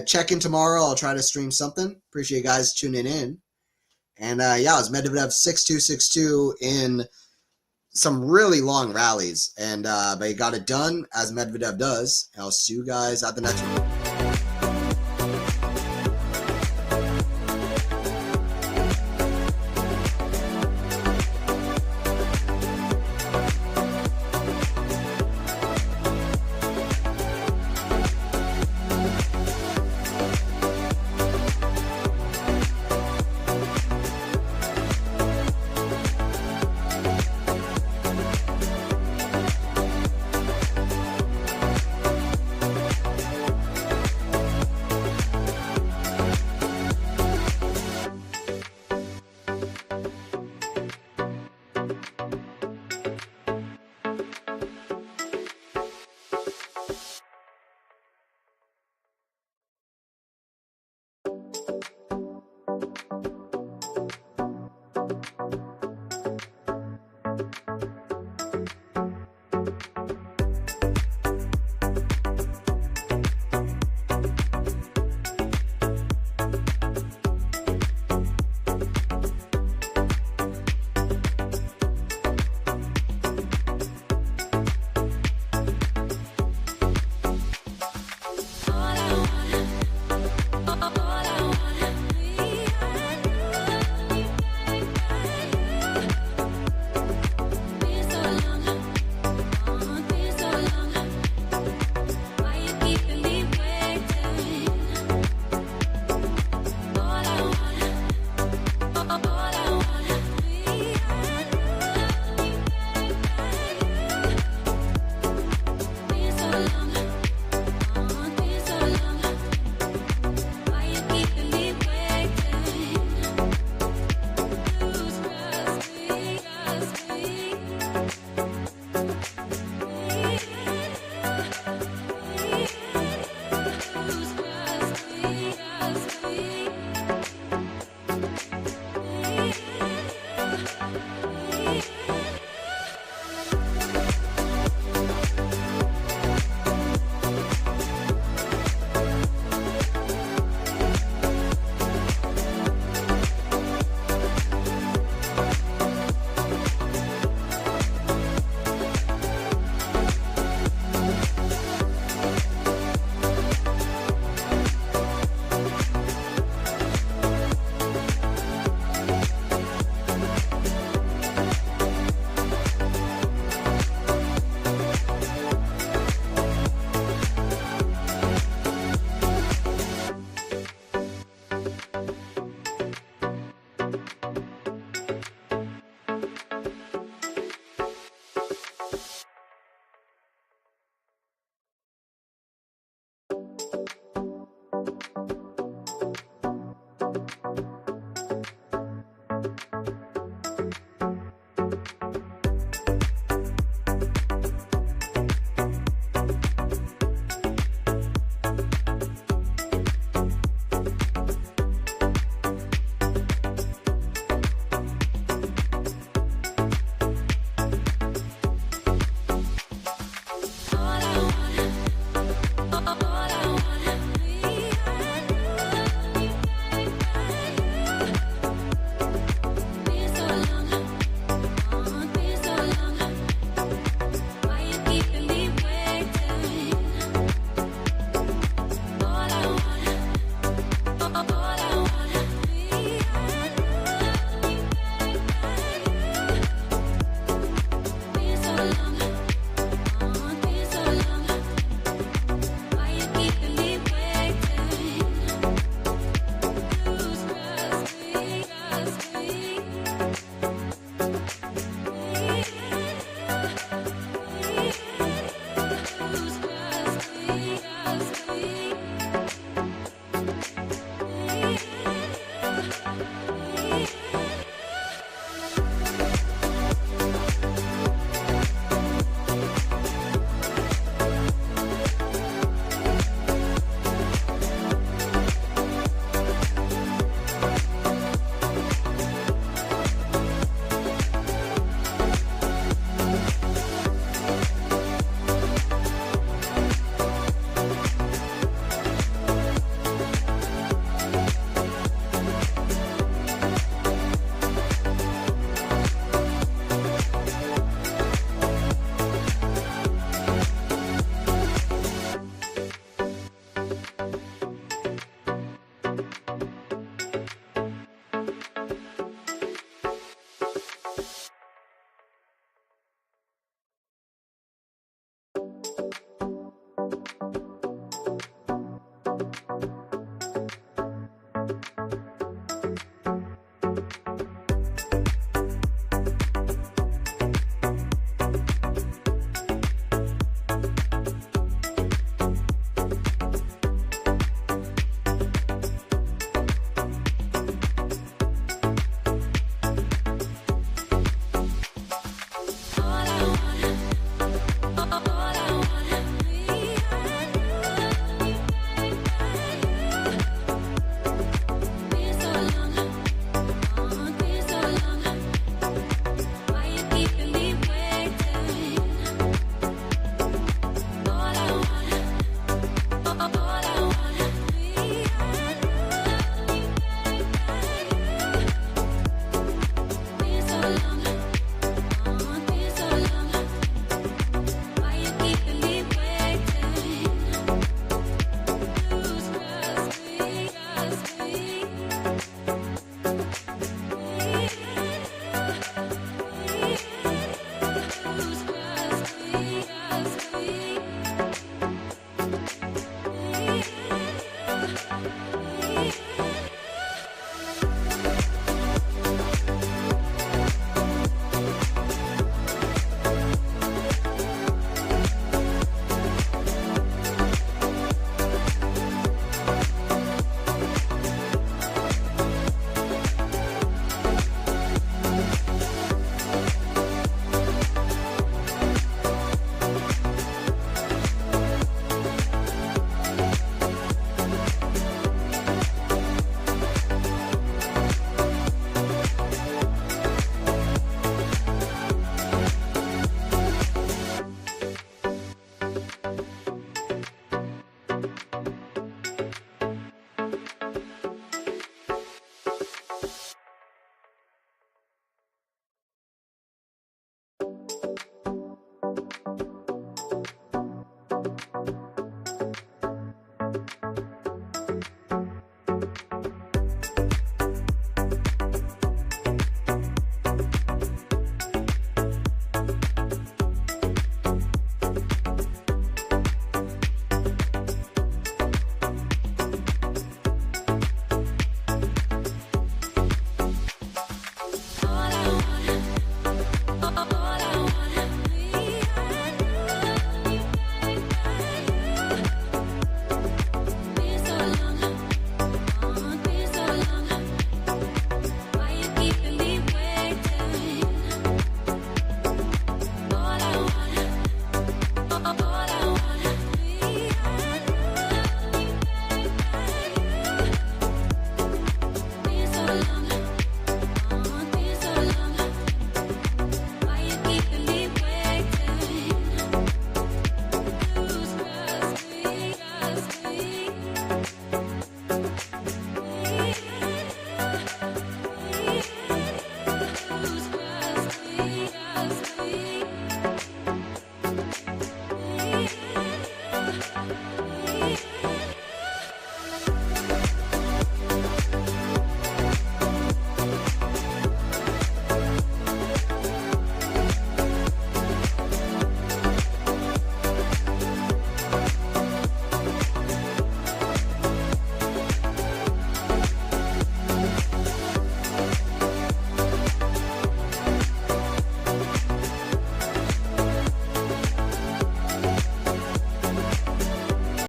Check in tomorrow. I'll try to stream something. Appreciate you guys tuning in. And yeah, it was Medvedev 6-2, 6-2 in some really long rallies. And but he got it done as Medvedev does. And I'll see you guys at the next one.